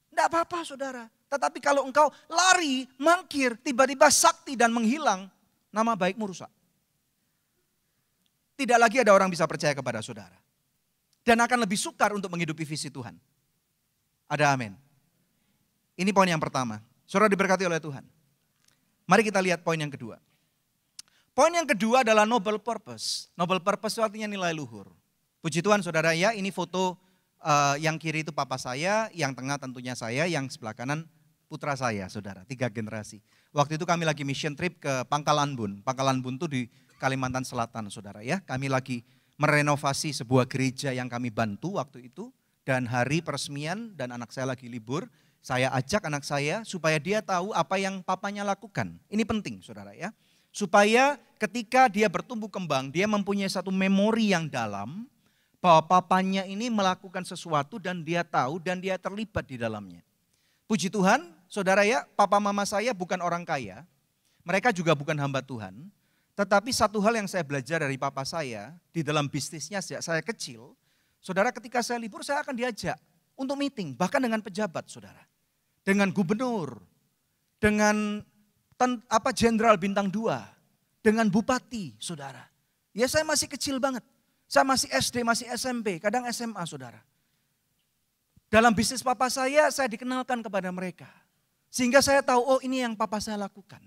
Nggak apa-apa saudara. Tetapi kalau engkau lari, mangkir, tiba-tiba sakti dan menghilang, nama baikmu rusak. Tidak lagi ada orang bisa percaya kepada saudara. Dan akan lebih sukar untuk menghidupi visi Tuhan. Ada amin. Ini poin yang pertama. Saudara diberkati oleh Tuhan. Mari kita lihat poin yang kedua. Poin yang kedua adalah noble purpose. Noble purpose itu artinya nilai luhur. Puji Tuhan saudara ya, ini foto yang kiri itu papa saya, yang tengah tentunya saya, yang sebelah kanan putra saya saudara, 3 generasi. Waktu itu kami lagi mission trip ke Pangkalan Bun. Pangkalan Bun itu di Kalimantan Selatan saudara ya. Kami lagi merenovasi sebuah gereja yang kami bantu waktu itu. Dan hari peresmian dan anak saya lagi libur, saya ajak anak saya supaya dia tahu apa yang papanya lakukan. Ini penting saudara ya. Supaya ketika dia bertumbuh kembang, dia mempunyai satu memori yang dalam bahwa papanya ini melakukan sesuatu dan dia tahu dan dia terlibat di dalamnya. Puji Tuhan, saudara ya, papa mama saya bukan orang kaya, mereka juga bukan hamba Tuhan. Tetapi satu hal yang saya belajar dari papa saya di dalam bisnisnya sejak saya kecil, saudara ketika saya libur saya akan diajak untuk meeting, bahkan dengan pejabat saudara. Dengan gubernur, dengan jenderal bintang 2, dengan bupati, saudara. Ya saya masih kecil banget. Saya masih SD, masih SMP, kadang SMA, saudara. Dalam bisnis papa saya dikenalkan kepada mereka. Sehingga saya tahu, oh ini yang papa saya lakukan.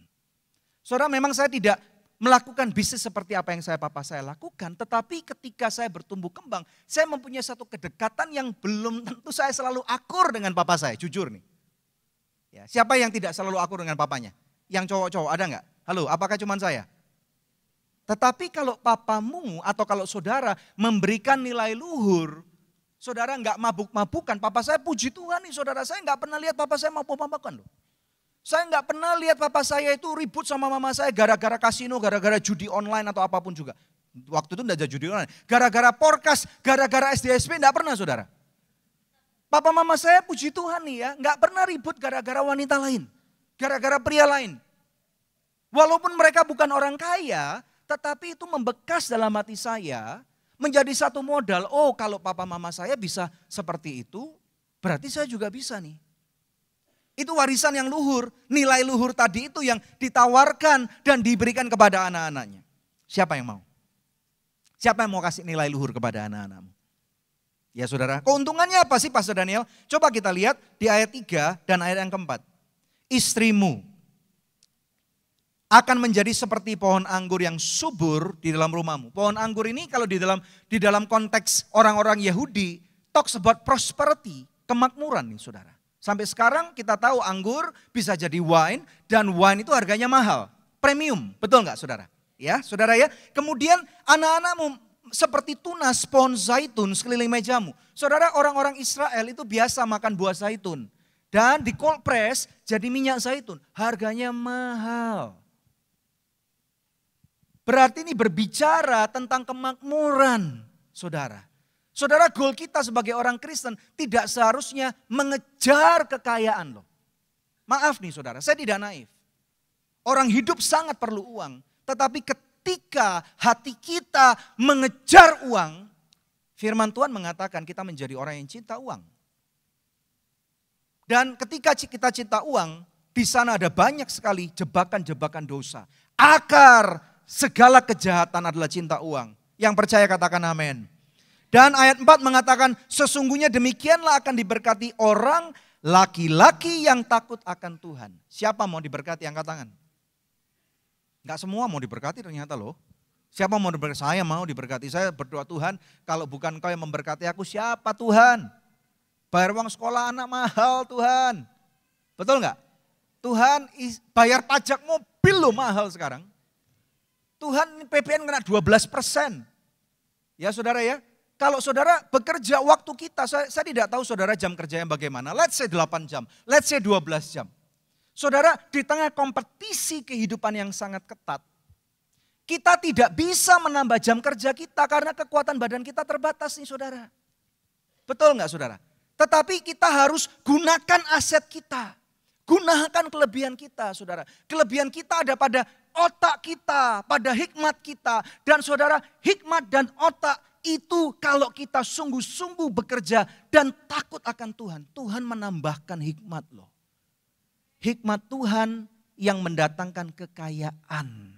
Saudara, memang saya tidak melakukan bisnis seperti apa yang papa saya lakukan. Tetapi ketika saya bertumbuh kembang, saya mempunyai satu kedekatan yang belum tentu saya selalu akur dengan papa saya, jujur nih. Ya, siapa yang tidak selalu akur dengan papanya? Yang cowok-cowok ada nggak? Halo, apakah cuma saya? Tetapi kalau papamu atau kalau saudara memberikan nilai luhur, saudara nggak mabuk-mabukan. Papa saya puji Tuhan nih saudara, saya nggak pernah lihat papa saya mabuk-mabukan loh. Saya nggak pernah lihat papa saya itu ribut sama mama saya gara-gara kasino, gara-gara judi online atau apapun juga. Waktu itu enggak ada judi online. Gara-gara porkas, gara-gara SDSP enggak pernah saudara. Papa mama saya puji Tuhan nih ya, nggak pernah ribut gara-gara wanita lain. Gara-gara pria lain. Walaupun mereka bukan orang kaya, tetapi itu membekas dalam hati saya, menjadi satu modal. Oh kalau papa mama saya bisa seperti itu, berarti saya juga bisa nih. Itu warisan yang luhur, nilai luhur tadi itu yang ditawarkan dan diberikan kepada anak-anaknya. Siapa yang mau? Siapa yang mau kasih nilai luhur kepada anak-anakmu? Ya saudara, keuntungannya apa sih Pastor Daniel? Coba kita lihat di ayat 3 dan ayat yang keempat. Istrimu akan menjadi seperti pohon anggur yang subur di dalam rumahmu. Pohon anggur ini kalau di dalam konteks orang-orang Yahudi, talks about prosperity, kemakmuran nih saudara. Sampai sekarang kita tahu anggur bisa jadi wine dan wine itu harganya mahal, premium, betul nggak saudara? Ya saudara ya. Kemudian anak-anakmu seperti tunas pohon zaitun sekeliling mejamu. Saudara, orang-orang Israel itu biasa makan buah zaitun dan di cold press jadi minyak zaitun, harganya mahal. Berarti ini berbicara tentang kemakmuran, saudara. Saudara, goal kita sebagai orang Kristen tidak seharusnya mengejar kekayaan loh. Maaf nih saudara, saya tidak naif. Orang hidup sangat perlu uang. Tetapi ketika hati kita mengejar uang, firman Tuhan mengatakan kita menjadi orang yang cinta uang. Dan ketika kita cinta uang, di sana ada banyak sekali jebakan-jebakan dosa. Akar segala kejahatan adalah cinta uang. Yang percaya katakan amin. Dan ayat 4 mengatakan sesungguhnya demikianlah akan diberkati orang laki-laki yang takut akan Tuhan. Siapa mau diberkati? Angkat tangan. Enggak semua mau diberkati ternyata loh. Siapa mau diberkati? Saya mau diberkati. Saya berdoa Tuhan, kalau bukan Engkau yang memberkati aku, siapa Tuhan? Bayar uang sekolah anak mahal Tuhan. Betul enggak? Tuhan bayar pajak mobil loh mahal sekarang. Tuhan PPN kena 12%. Ya saudara ya. Kalau saudara bekerja waktu kita, saya tidak tahu saudara jam kerjanya bagaimana. Let's say 8 jam, let's say 12 jam. Saudara, di tengah kompetisi kehidupan yang sangat ketat, kita tidak bisa menambah jam kerja kita karena kekuatan badan kita terbatas nih saudara. Betul nggak saudara? Tetapi kita harus gunakan aset kita. Gunakan kelebihan kita saudara. Kelebihan kita ada pada otak kita, pada hikmat kita. Dan saudara, hikmat dan otak itu kalau kita sungguh-sungguh bekerja dan takut akan Tuhan. Tuhan menambahkan hikmat loh. Hikmat Tuhan yang mendatangkan kekayaan.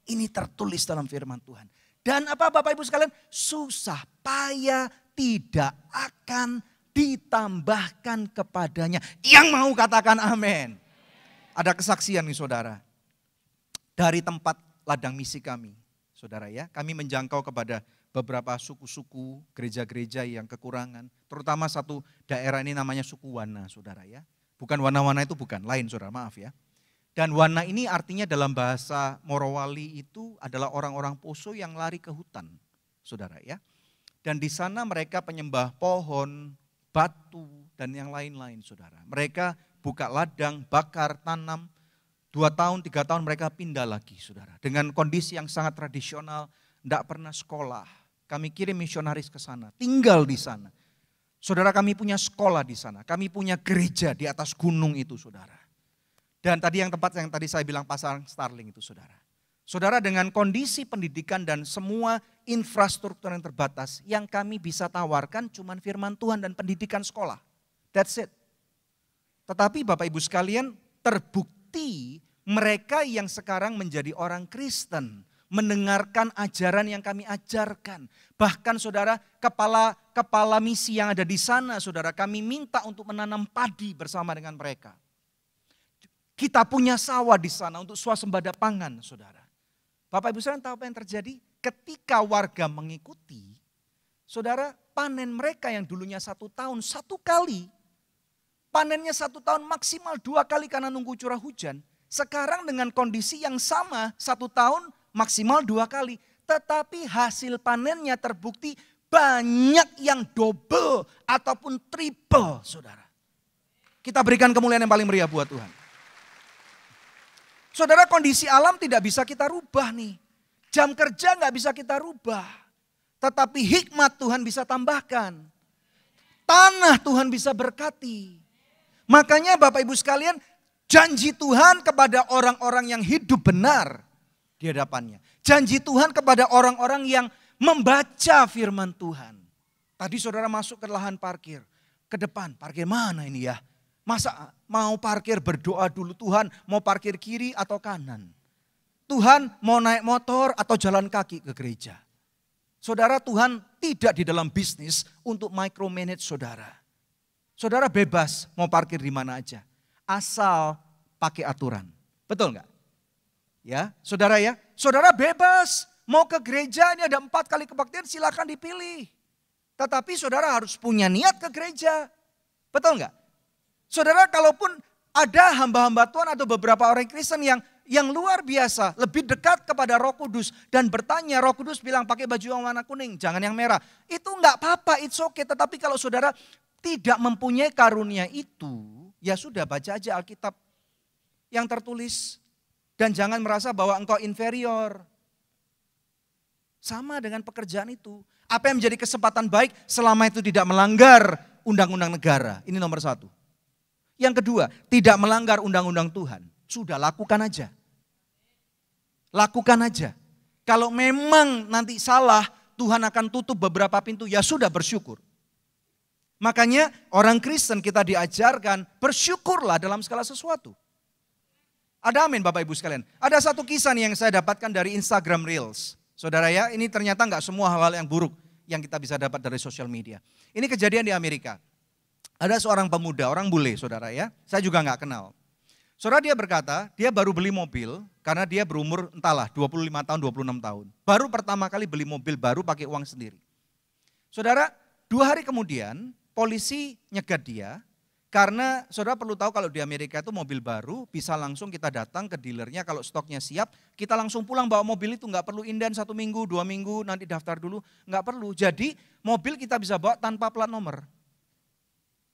Ini tertulis dalam firman Tuhan. Dan apa Bapak Ibu sekalian? Susah payah tidak akan ditambahkan kepadanya. Yang mau katakan amin. Ada kesaksian nih saudara. Dari tempat ladang misi kami. Saudara ya, kami menjangkau kepada beberapa suku-suku, gereja-gereja yang kekurangan. Terutama satu daerah ini namanya suku Wana saudara ya. Bukan Wana-Wana itu bukan, lain saudara maaf ya. Dan Wana ini artinya dalam bahasa Morowali itu adalah orang-orang Poso yang lari ke hutan saudara ya. Dan di sana mereka penyembah pohon, batu dan yang lain-lain saudara. Mereka buka ladang, bakar, tanam. 2 tahun, 3 tahun mereka pindah lagi saudara. Dengan kondisi yang sangat tradisional, tidak pernah sekolah. Kami kirim misionaris ke sana, tinggal di sana. Saudara kami punya sekolah di sana, kami punya gereja di atas gunung itu saudara. Dan tadi yang tempat yang tadi saya bilang pasar Starling itu saudara. Saudara dengan kondisi pendidikan dan semua infrastruktur yang terbatas, yang kami bisa tawarkan cuman firman Tuhan dan pendidikan sekolah. That's it. Tetapi Bapak Ibu sekalian terbukti mereka yang sekarang menjadi orang Kristen, mendengarkan ajaran yang kami ajarkan. Bahkan saudara, kepala misi yang ada di sana, saudara, kami minta untuk menanam padi bersama dengan mereka. Kita punya sawah di sana untuk swasembada pangan, saudara. Bapak Ibu sekalian tahu apa yang terjadi? Ketika warga mengikuti, saudara, panen mereka yang dulunya 1 tahun 1 kali, panennya 1 tahun maksimal 2 kali karena nunggu curah hujan. Sekarang dengan kondisi yang sama 1 tahun maksimal 2 kali. Tetapi hasil panennya terbukti banyak yang double ataupun triple saudara. Kita berikan kemuliaan yang paling meriah buat Tuhan. Saudara kondisi alam tidak bisa kita rubah nih. Jam kerja nggak bisa kita rubah. Tetapi hikmat Tuhan bisa tambahkan. Tanah Tuhan bisa berkati. Makanya Bapak Ibu sekalian janji Tuhan kepada orang-orang yang hidup benar di hadapannya. Janji Tuhan kepada orang-orang yang membaca firman Tuhan. Tadi saudara masuk ke lahan parkir. Ke depan, parkir mana ini ya? Masa mau parkir berdoa dulu Tuhan mau parkir kiri atau kanan? Tuhan mau naik motor atau jalan kaki ke gereja? Saudara Tuhan tidak di dalam bisnis untuk micromanage saudara. Saudara bebas mau parkir di mana aja. Asal pakai aturan. Betul enggak? Ya, saudara bebas mau ke gereja ini ada 4 kali kebaktian silakan dipilih. Tetapi saudara harus punya niat ke gereja. Betul enggak? Saudara kalaupun ada hamba-hamba Tuhan atau beberapa orang Kristen yang luar biasa lebih dekat kepada Roh Kudus dan bertanya Roh Kudus bilang pakai baju yang warna kuning jangan yang merah. Itu enggak apa-apa, it's okay. Tetapi kalau saudara tidak mempunyai karunia itu, ya sudah baca aja Alkitab yang tertulis. Dan jangan merasa bahwa engkau inferior. Sama dengan pekerjaan itu. Apa yang menjadi kesempatan baik selama itu tidak melanggar undang-undang negara. Ini nomor satu. Yang kedua, tidak melanggar undang-undang Tuhan. Sudah lakukan aja. Lakukan aja. Kalau memang nanti salah, Tuhan akan tutup beberapa pintu, ya sudah bersyukur. Makanya orang Kristen kita diajarkan bersyukurlah dalam segala sesuatu. Ada amin Bapak Ibu sekalian. Ada satu kisah nih yang saya dapatkan dari Instagram Reels. Saudara ya, ini ternyata nggak semua hal-hal yang buruk yang kita bisa dapat dari sosial media. Ini kejadian di Amerika. Ada seorang pemuda, orang bule saudara ya. Saya juga nggak kenal. Saudara dia berkata, dia baru beli mobil karena dia berumur entahlah 25 tahun, 26 tahun. Baru pertama kali beli mobil baru pakai uang sendiri. Saudara, 2 hari kemudian polisi nyegat dia. Karena saudara perlu tahu kalau di Amerika itu mobil baru bisa langsung kita datang ke dealernya kalau stoknya siap. Kita langsung pulang bawa mobil itu, nggak perlu inden 1 minggu, 2 minggu, nanti daftar dulu. Nggak perlu, jadi mobil kita bisa bawa tanpa plat nomor.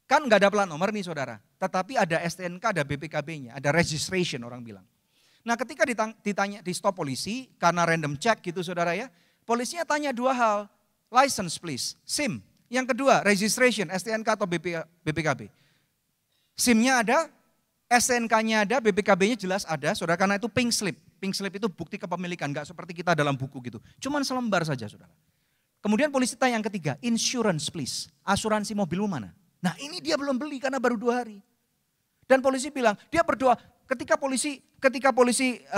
Kan nggak ada plat nomor nih saudara, tetapi ada STNK, ada BPKB-nya, ada registration orang bilang. Nah ketika ditanya di stop polisi, karena random check gitu saudara ya, polisinya tanya 2 hal, license please, SIM. Yang kedua registration, STNK atau BPKB. SIM-nya ada, STNK-nya ada, BPKB-nya jelas ada, saudara, karena itu pink slip. Pink slip itu bukti kepemilikan, nggak seperti kita dalam buku gitu. Cuman selembar saja saudara. Kemudian polisi tanya yang ketiga, insurance please, asuransi mobilmu mana? Nah ini dia belum beli karena baru 2 hari. Dan polisi bilang, dia berdoa, ketika polisi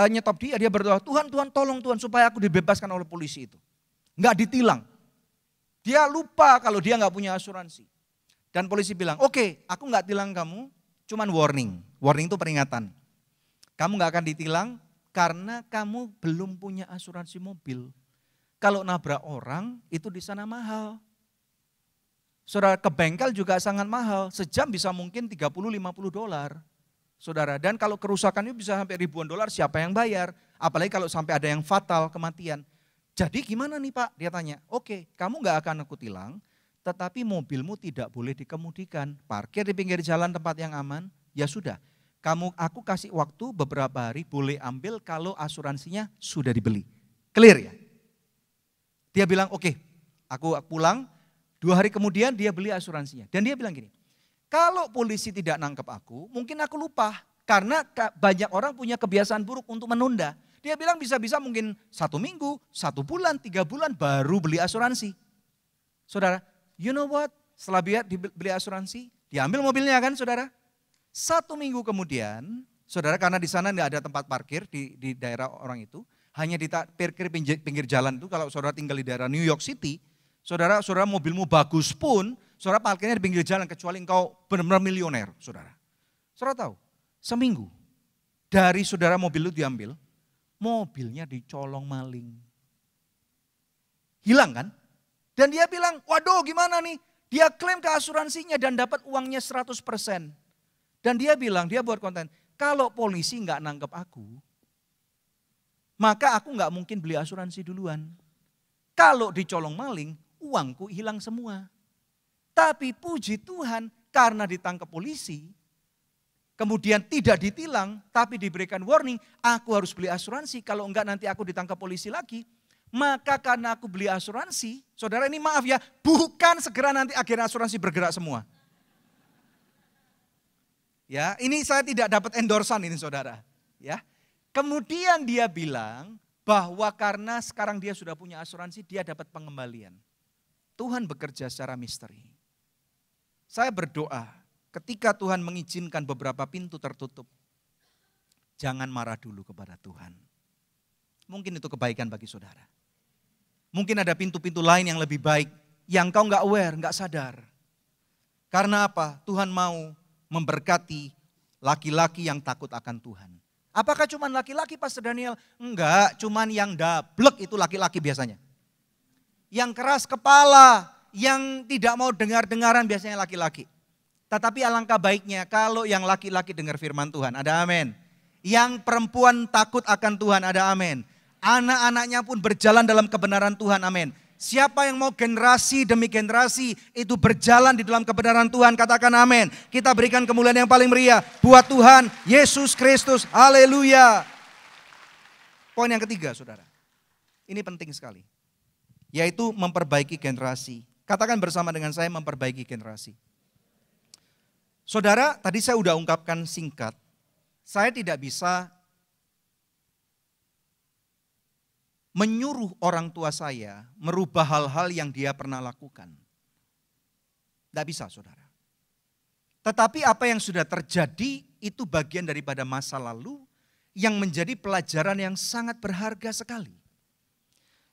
nyetop dia berdoa, Tuhan tolong Tuhan supaya aku dibebaskan oleh polisi itu. Nggak ditilang. Dia lupa kalau dia nggak punya asuransi. Dan polisi bilang, oke, aku nggak tilang kamu, cuman warning. Warning itu peringatan. Kamu nggak akan ditilang karena kamu belum punya asuransi mobil. Kalau nabrak orang itu di sana mahal. Saudara, ke bengkel juga sangat mahal. Sejam bisa mungkin $30-50. Saudara, dan kalau kerusakannya bisa sampai ribuan dolar, siapa yang bayar? Apalagi kalau sampai ada yang fatal, kematian. Jadi gimana nih Pak? Dia tanya, oke, kamu nggak akan aku tilang. Tetapi mobilmu tidak boleh dikemudikan, parkir di pinggir jalan tempat yang aman, ya sudah. Aku kasih waktu beberapa hari boleh ambil kalau asuransinya sudah dibeli. Clear ya? Dia bilang oke, aku pulang, 2 hari kemudian dia beli asuransinya. Dan dia bilang gini, kalau polisi tidak nangkep aku, mungkin aku lupa. Karena banyak orang punya kebiasaan buruk untuk menunda. Dia bilang bisa-bisa mungkin 1 minggu, 1 bulan, 3 bulan baru beli asuransi. Saudara, you know what? Setelah dia dibeli asuransi, diambil mobilnya kan saudara. 1 minggu kemudian, saudara karena di sana nggak ada tempat parkir di daerah orang itu, hanya di parkir pinggir jalan itu. Kalau saudara tinggal di daerah New York City, saudara mobilmu bagus pun, saudara parkirnya di pinggir jalan kecuali engkau benar-benar milioner, saudara. Saudara tahu, seminggu dari saudara mobil itu diambil, mobilnya dicolong maling. Hilang kan? Dan dia bilang, waduh gimana nih? Dia klaim ke asuransinya dan dapat uangnya 100%. Dan dia bilang, dia buat konten, kalau polisi nggak nangkep aku, maka aku nggak mungkin beli asuransi duluan. Kalau dicolong maling, uangku hilang semua. Tapi puji Tuhan, karena ditangkap polisi, kemudian tidak ditilang, tapi diberikan warning, aku harus beli asuransi, kalau enggak nanti aku ditangkap polisi lagi. Maka karena aku beli asuransi, saudara ini maaf ya, bukan segera nanti akhirnya asuransi bergerak semua. Ya, ini saya tidak dapat endorsan ini saudara. Ya, kemudian dia bilang bahwa karena sekarang dia sudah punya asuransi, dia dapat pengembalian. Tuhan bekerja secara misteri. Saya berdoa, ketika Tuhan mengizinkan beberapa pintu tertutup, jangan marah dulu kepada Tuhan. Mungkin itu kebaikan bagi saudara. Mungkin ada pintu-pintu lain yang lebih baik, yang kau nggak aware, nggak sadar. Karena apa? Tuhan mau memberkati laki-laki yang takut akan Tuhan. Apakah cuma laki-laki Pastor Daniel? Enggak, cuman yang dablek itu laki-laki biasanya. Yang keras kepala, yang tidak mau dengar-dengaran biasanya laki-laki. Tetapi alangkah baiknya kalau yang laki-laki dengar firman Tuhan, ada amin. Yang perempuan takut akan Tuhan, ada amin. Anak-anaknya pun berjalan dalam kebenaran Tuhan, amin. Siapa yang mau generasi demi generasi itu berjalan di dalam kebenaran Tuhan, katakan amin. Kita berikan kemuliaan yang paling meriah buat Tuhan Yesus Kristus, haleluya. Poin yang ketiga saudara, ini penting sekali. yaitu memperbaiki generasi. Katakan bersama dengan saya, memperbaiki generasi. Saudara, tadi saya sudah ungkapkan singkat, saya tidak bisa menyuruh orang tua saya merubah hal-hal yang dia pernah lakukan. Tidak bisa, saudara. Tetapi apa yang sudah terjadi itu bagian daripada masa lalu yang menjadi pelajaran yang sangat berharga sekali.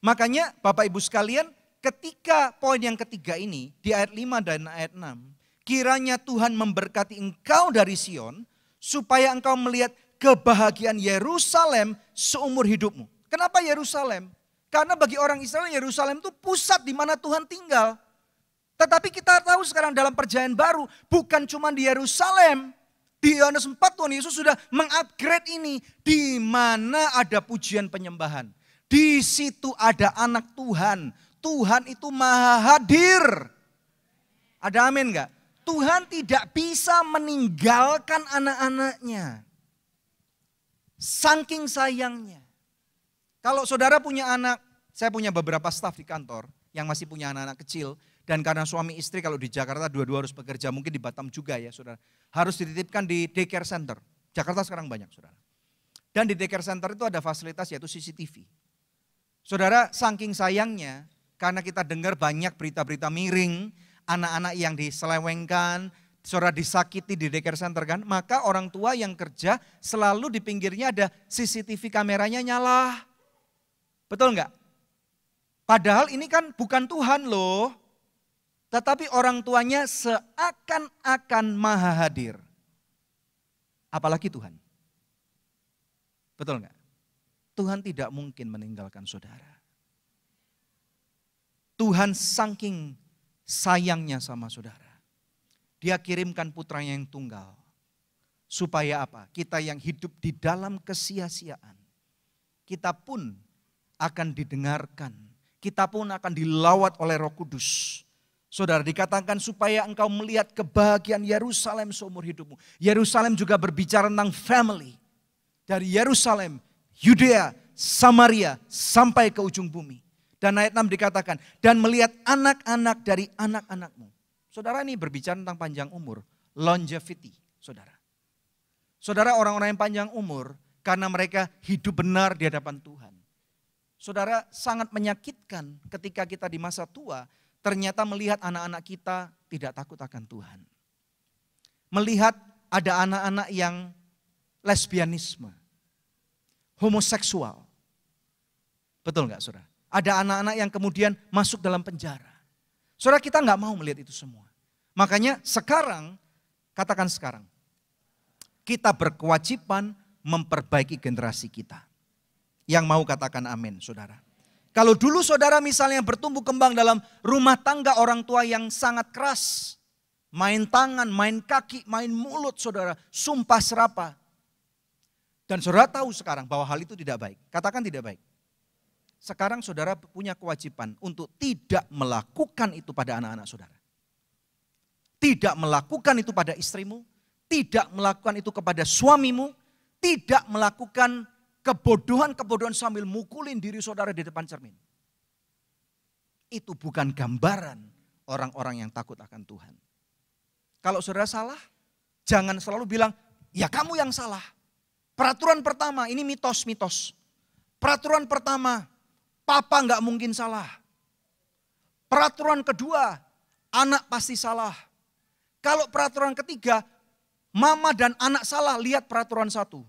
Makanya Bapak Ibu sekalian, ketika poin yang ketiga ini di ayat 5 dan ayat 6, kiranya Tuhan memberkati engkau dari Sion supaya engkau melihat kebahagiaan Yerusalem seumur hidupmu. Kenapa Yerusalem? Karena bagi orang Israel Yerusalem itu pusat di mana Tuhan tinggal. Tetapi kita tahu sekarang dalam perjanjian baru bukan cuma di Yerusalem. Di Yohanes 4 Tuhan Yesus sudah mengupgrade ini. Di mana ada pujian penyembahan. Di situ ada anak Tuhan. Tuhan itu maha hadir. Ada amin enggak? Tuhan tidak bisa meninggalkan anak-anaknya. Saking sayangnya. Kalau saudara punya anak, saya punya beberapa staf di kantor yang masih punya anak-anak kecil. Dan karena suami istri kalau di Jakarta dua-dua harus bekerja, mungkin di Batam juga ya saudara. Harus dititipkan di daycare center. Jakarta sekarang banyak saudara. Dan di daycare center itu ada fasilitas yaitu CCTV. Saudara, saking sayangnya karena kita dengar banyak berita-berita miring, anak-anak yang diselewengkan, saudara disakiti di daycare center kan. Maka orang tua yang kerja selalu di pinggirnya ada CCTV kameranya nyala. Betul enggak? Padahal ini kan bukan Tuhan loh. Tetapi orang tuanya seakan-akan maha hadir. Apalagi Tuhan. Betul enggak? Tuhan tidak mungkin meninggalkan saudara. Tuhan saking sayangnya sama saudara. Dia kirimkan putranya yang tunggal. Supaya apa? Kita yang hidup di dalam kesia-siaan. Kita pun akan didengarkan. Kita pun akan dilawat oleh Roh Kudus. Saudara, dikatakan supaya engkau melihat kebahagiaan Yerusalem seumur hidupmu. Yerusalem juga berbicara tentang family. Dari Yerusalem, Yudea, Samaria sampai ke ujung bumi. Dan ayat 6 dikatakan, dan melihat anak-anak dari anak-anakmu. Saudara, ini berbicara tentang panjang umur. Longevity, saudara. Saudara, orang-orang yang panjang umur karena mereka hidup benar di hadapan Tuhan. Saudara, sangat menyakitkan ketika kita di masa tua ternyata melihat anak-anak kita tidak takut akan Tuhan. Melihat ada anak-anak yang lesbianisme, homoseksual. Betul enggak saudara? Ada anak-anak yang kemudian masuk dalam penjara. Saudara, kita enggak mau melihat itu semua. Makanya sekarang, katakan sekarang, kita berkewajiban memperbaiki generasi kita. Yang mau katakan amin saudara. Kalau dulu saudara misalnya bertumbuh kembang dalam rumah tangga orang tua yang sangat keras. Main tangan, main kaki, main mulut saudara. Sumpah serapah. Dan saudara tahu sekarang bahwa hal itu tidak baik. Katakan tidak baik. Sekarang saudara punya kewajiban untuk tidak melakukan itu pada anak-anak saudara. Tidak melakukan itu pada istrimu. Tidak melakukan itu kepada suamimu. Tidak melakukan kebodohan-kebodohan sambil mukulin diri saudara di depan cermin. Itu bukan gambaran orang-orang yang takut akan Tuhan. Kalau saudara salah, jangan selalu bilang, ya kamu yang salah. Peraturan pertama, ini mitos-mitos. Peraturan pertama, papa nggak mungkin salah. Peraturan kedua, anak pasti salah. Kalau peraturan ketiga, mama dan anak salah, lihat peraturan satu.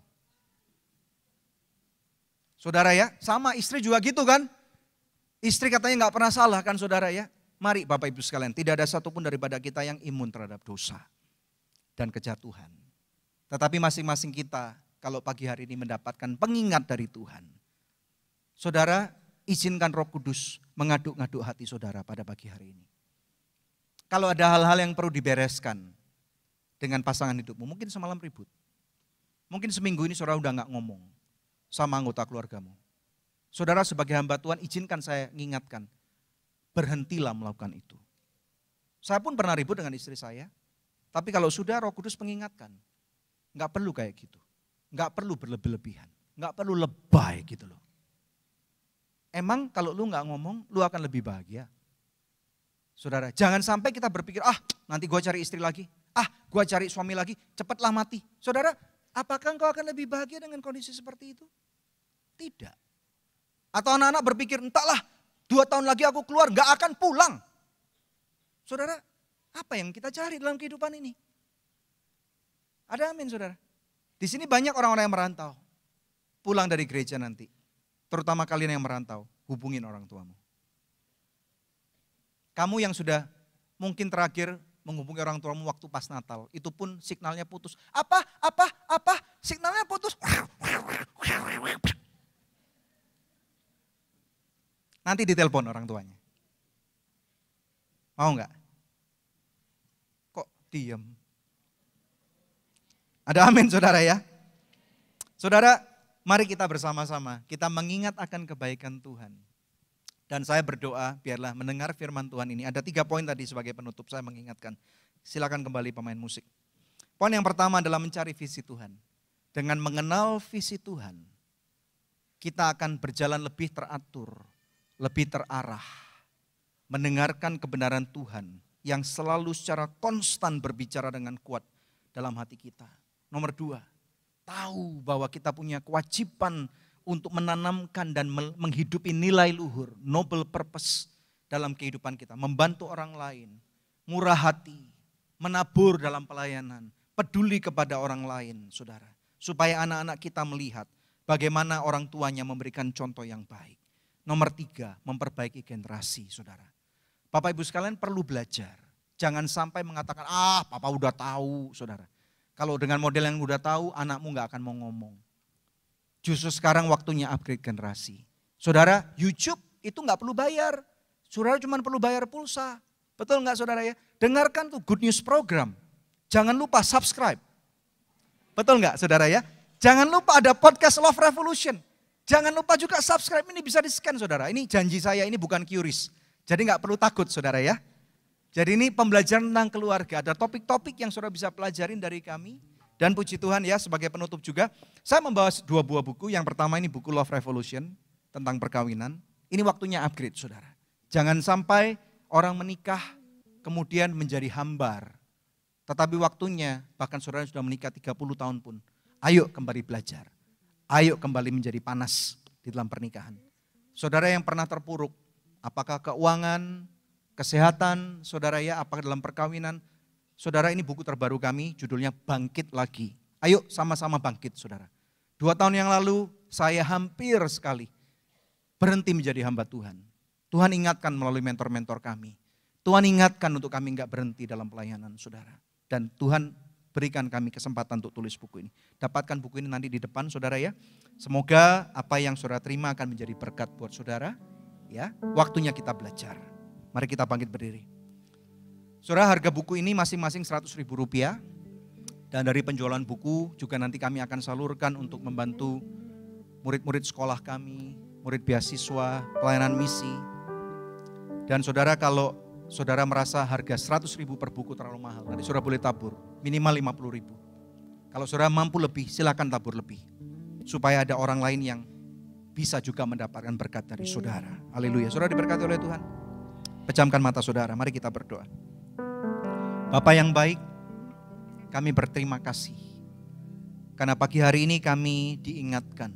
Saudara ya, sama istri juga gitu kan. Istri katanya nggak pernah salah kan saudara ya. Mari Bapak Ibu sekalian, tidak ada satupun daripada kita yang imun terhadap dosa dan kejatuhan. Tetapi masing-masing kita kalau pagi hari ini mendapatkan pengingat dari Tuhan. Saudara, izinkan Roh Kudus mengaduk-ngaduk hati saudara pada pagi hari ini. Kalau ada hal-hal yang perlu dibereskan dengan pasangan hidupmu, mungkin semalam ribut. Mungkin seminggu ini saudara udah nggak ngomong sama anggota keluargamu. Saudara sebagai hamba Tuhan izinkan saya mengingatkan, berhentilah melakukan itu. Saya pun pernah ribut dengan istri saya, tapi kalau sudah Roh Kudus mengingatkan, nggak perlu kayak gitu, nggak perlu berlebih-lebihan, nggak perlu lebay gitu loh. Emang kalau lu nggak ngomong, lu akan lebih bahagia? Saudara, jangan sampai kita berpikir, nanti gue cari istri lagi, gue cari suami lagi, cepatlah mati. Saudara, apakah engkau akan lebih bahagia dengan kondisi seperti itu? Tidak. Atau anak-anak berpikir, entahlah 2 tahun lagi aku keluar gak akan pulang. Saudara, apa yang kita cari dalam kehidupan ini? Ada amin saudara. Di sini banyak orang-orang yang merantau. Pulang dari gereja nanti. Terutama kalian yang merantau, hubungin orang tuamu. Kamu yang sudah mungkin terakhir menghubungi orang tuamu waktu pas Natal, itu pun signalnya putus. Apa? Signalnya putus. Nanti ditelepon orang tuanya. Mau nggak? Kok diam? Ada amin saudara ya. Saudara, mari kita bersama-sama, kita mengingat akan kebaikan Tuhan. Dan saya berdoa biarlah mendengar firman Tuhan ini. Ada 3 poin tadi sebagai penutup saya mengingatkan. Silakan kembali pemain musik. Poin yang pertama adalah mencari visi Tuhan. Dengan mengenal visi Tuhan, kita akan berjalan lebih teratur, lebih terarah. Mendengarkan kebenaran Tuhan yang selalu secara konstan berbicara dengan kuat dalam hati kita. Nomor 2, tahu bahwa kita punya kewajiban untuk menanamkan dan menghidupi nilai luhur, noble purpose dalam kehidupan kita. Membantu orang lain, murah hati, menabur dalam pelayanan, peduli kepada orang lain, saudara. Supaya anak-anak kita melihat bagaimana orang tuanya memberikan contoh yang baik. Nomor 3, memperbaiki generasi, saudara. Bapak Ibu sekalian perlu belajar. Jangan sampai mengatakan, papa udah tahu, saudara. Kalau dengan model yang udah tahu, anakmu gak akan mau ngomong. Justru sekarang waktunya upgrade generasi. Saudara, YouTube itu gak perlu bayar. Saudara cuma perlu bayar pulsa. Betul gak saudara ya? Dengarkan tuh Good News Program. Jangan lupa subscribe. Betul gak saudara ya? Jangan lupa ada podcast Love Revolution. Jangan lupa juga subscribe, ini bisa di-scan saudara. Ini janji saya, ini bukan QRIS. Jadi gak perlu takut saudara ya. Jadi ini pembelajaran tentang keluarga. Ada topik-topik yang saudara bisa pelajarin dari kami. Dan puji Tuhan ya sebagai penutup juga, saya membawa 2 buah buku. Yang pertama ini buku Love Revolution tentang perkawinan. Ini waktunya upgrade saudara. Jangan sampai orang menikah kemudian menjadi hambar. Tetapi waktunya bahkan saudara sudah menikah 30 tahun pun. Ayo kembali belajar. Ayo kembali menjadi panas di dalam pernikahan. Saudara yang pernah terpuruk, apakah keuangan, kesehatan, saudara ya, apakah dalam perkawinan. Saudara ini buku terbaru kami, judulnya Bangkit Lagi. Ayo sama-sama bangkit saudara. 2 tahun yang lalu saya hampir sekali berhenti menjadi hamba Tuhan. Tuhan ingatkan melalui mentor-mentor kami. Tuhan ingatkan untuk kami enggak berhenti dalam pelayanan saudara. Dan Tuhan berikan kami kesempatan untuk tulis buku ini. Dapatkan buku ini nanti di depan saudara ya. Semoga apa yang saudara terima akan menjadi berkat buat saudara. Ya, waktunya kita belajar. Mari kita bangkit berdiri. Saudara, harga buku ini masing-masing Rp100.000. Dan dari penjualan buku juga nanti kami akan salurkan untuk membantu murid-murid sekolah kami, murid beasiswa, pelayanan misi. Dan saudara, kalau saudara merasa harga Rp100.000 per buku terlalu mahal, nanti saudara boleh tabur, minimal Rp50.000. Kalau saudara mampu lebih, silakan tabur lebih. Supaya ada orang lain yang bisa juga mendapatkan berkat dari saudara. Haleluya, saudara diberkati oleh Tuhan. Pejamkan mata saudara, mari kita berdoa. Bapa yang baik, kami berterima kasih. Karena pagi hari ini kami diingatkan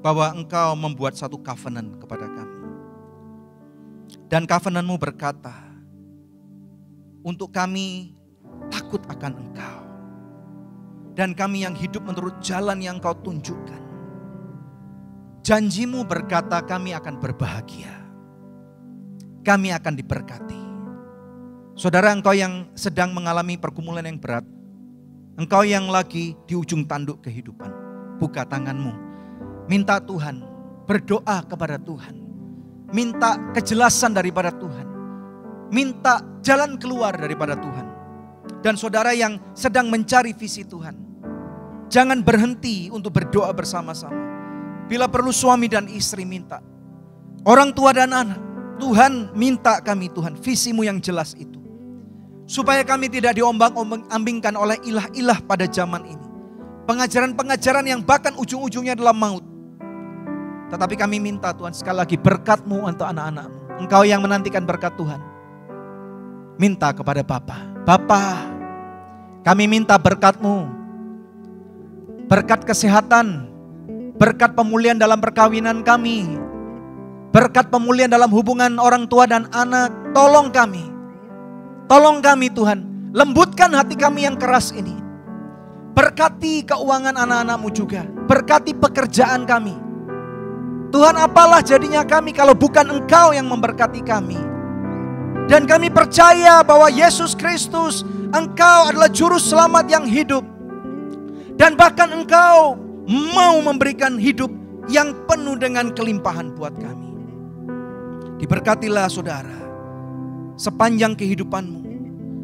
bahwa Engkau membuat satu covenant kepada kami. Dan covenant-Mu berkata, untuk kami takut akan Engkau. Dan kami yang hidup menurut jalan yang Engkau tunjukkan. Janji-Mu berkata kami akan berbahagia. Kami akan diberkati. Saudara, engkau yang sedang mengalami pergumulan yang berat, engkau yang lagi di ujung tanduk kehidupan, buka tanganmu. Minta Tuhan, berdoa kepada Tuhan. Minta kejelasan daripada Tuhan. Minta jalan keluar daripada Tuhan. Dan saudara yang sedang mencari visi Tuhan, jangan berhenti untuk berdoa bersama-sama. Bila perlu suami dan istri minta, orang tua dan anak, Tuhan minta kami Tuhan, visi-Mu yang jelas itu. Supaya kami tidak diombang-ambingkan oleh ilah-ilah pada zaman ini. Pengajaran-pengajaran yang bahkan ujung-ujungnya adalah maut. Tetapi kami minta Tuhan sekali lagi berkat-Mu untuk anak-anak-Mu. Engkau yang menantikan berkat Tuhan. Minta kepada Bapa. Bapa, kami minta berkat-Mu. Berkat kesehatan. Berkat pemulihan dalam perkawinan kami. Berkat pemulihan dalam hubungan orang tua dan anak. Tolong kami. Tolong kami Tuhan. Lembutkan hati kami yang keras ini. Berkati keuangan anak-anak-Mu juga. Berkati pekerjaan kami. Tuhan, apalah jadinya kami kalau bukan Engkau yang memberkati kami. Dan kami percaya bahwa Yesus Kristus, Engkau adalah juru selamat yang hidup. Dan bahkan Engkau mau memberikan hidup yang penuh dengan kelimpahan buat kami. Diberkatilah saudara. Sepanjang kehidupanmu,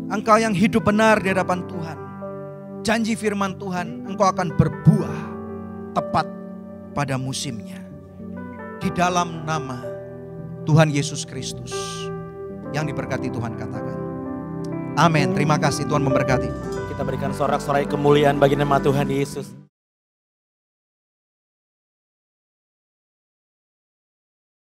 engkau yang hidup benar di hadapan Tuhan. Janji firman Tuhan, engkau akan berbuah tepat pada musimnya. Di dalam nama Tuhan Yesus Kristus. Yang diberkati Tuhan katakan. Amin. Terima kasih, Tuhan memberkati. Kita berikan sorak-sorai kemuliaan bagi nama Tuhan Yesus.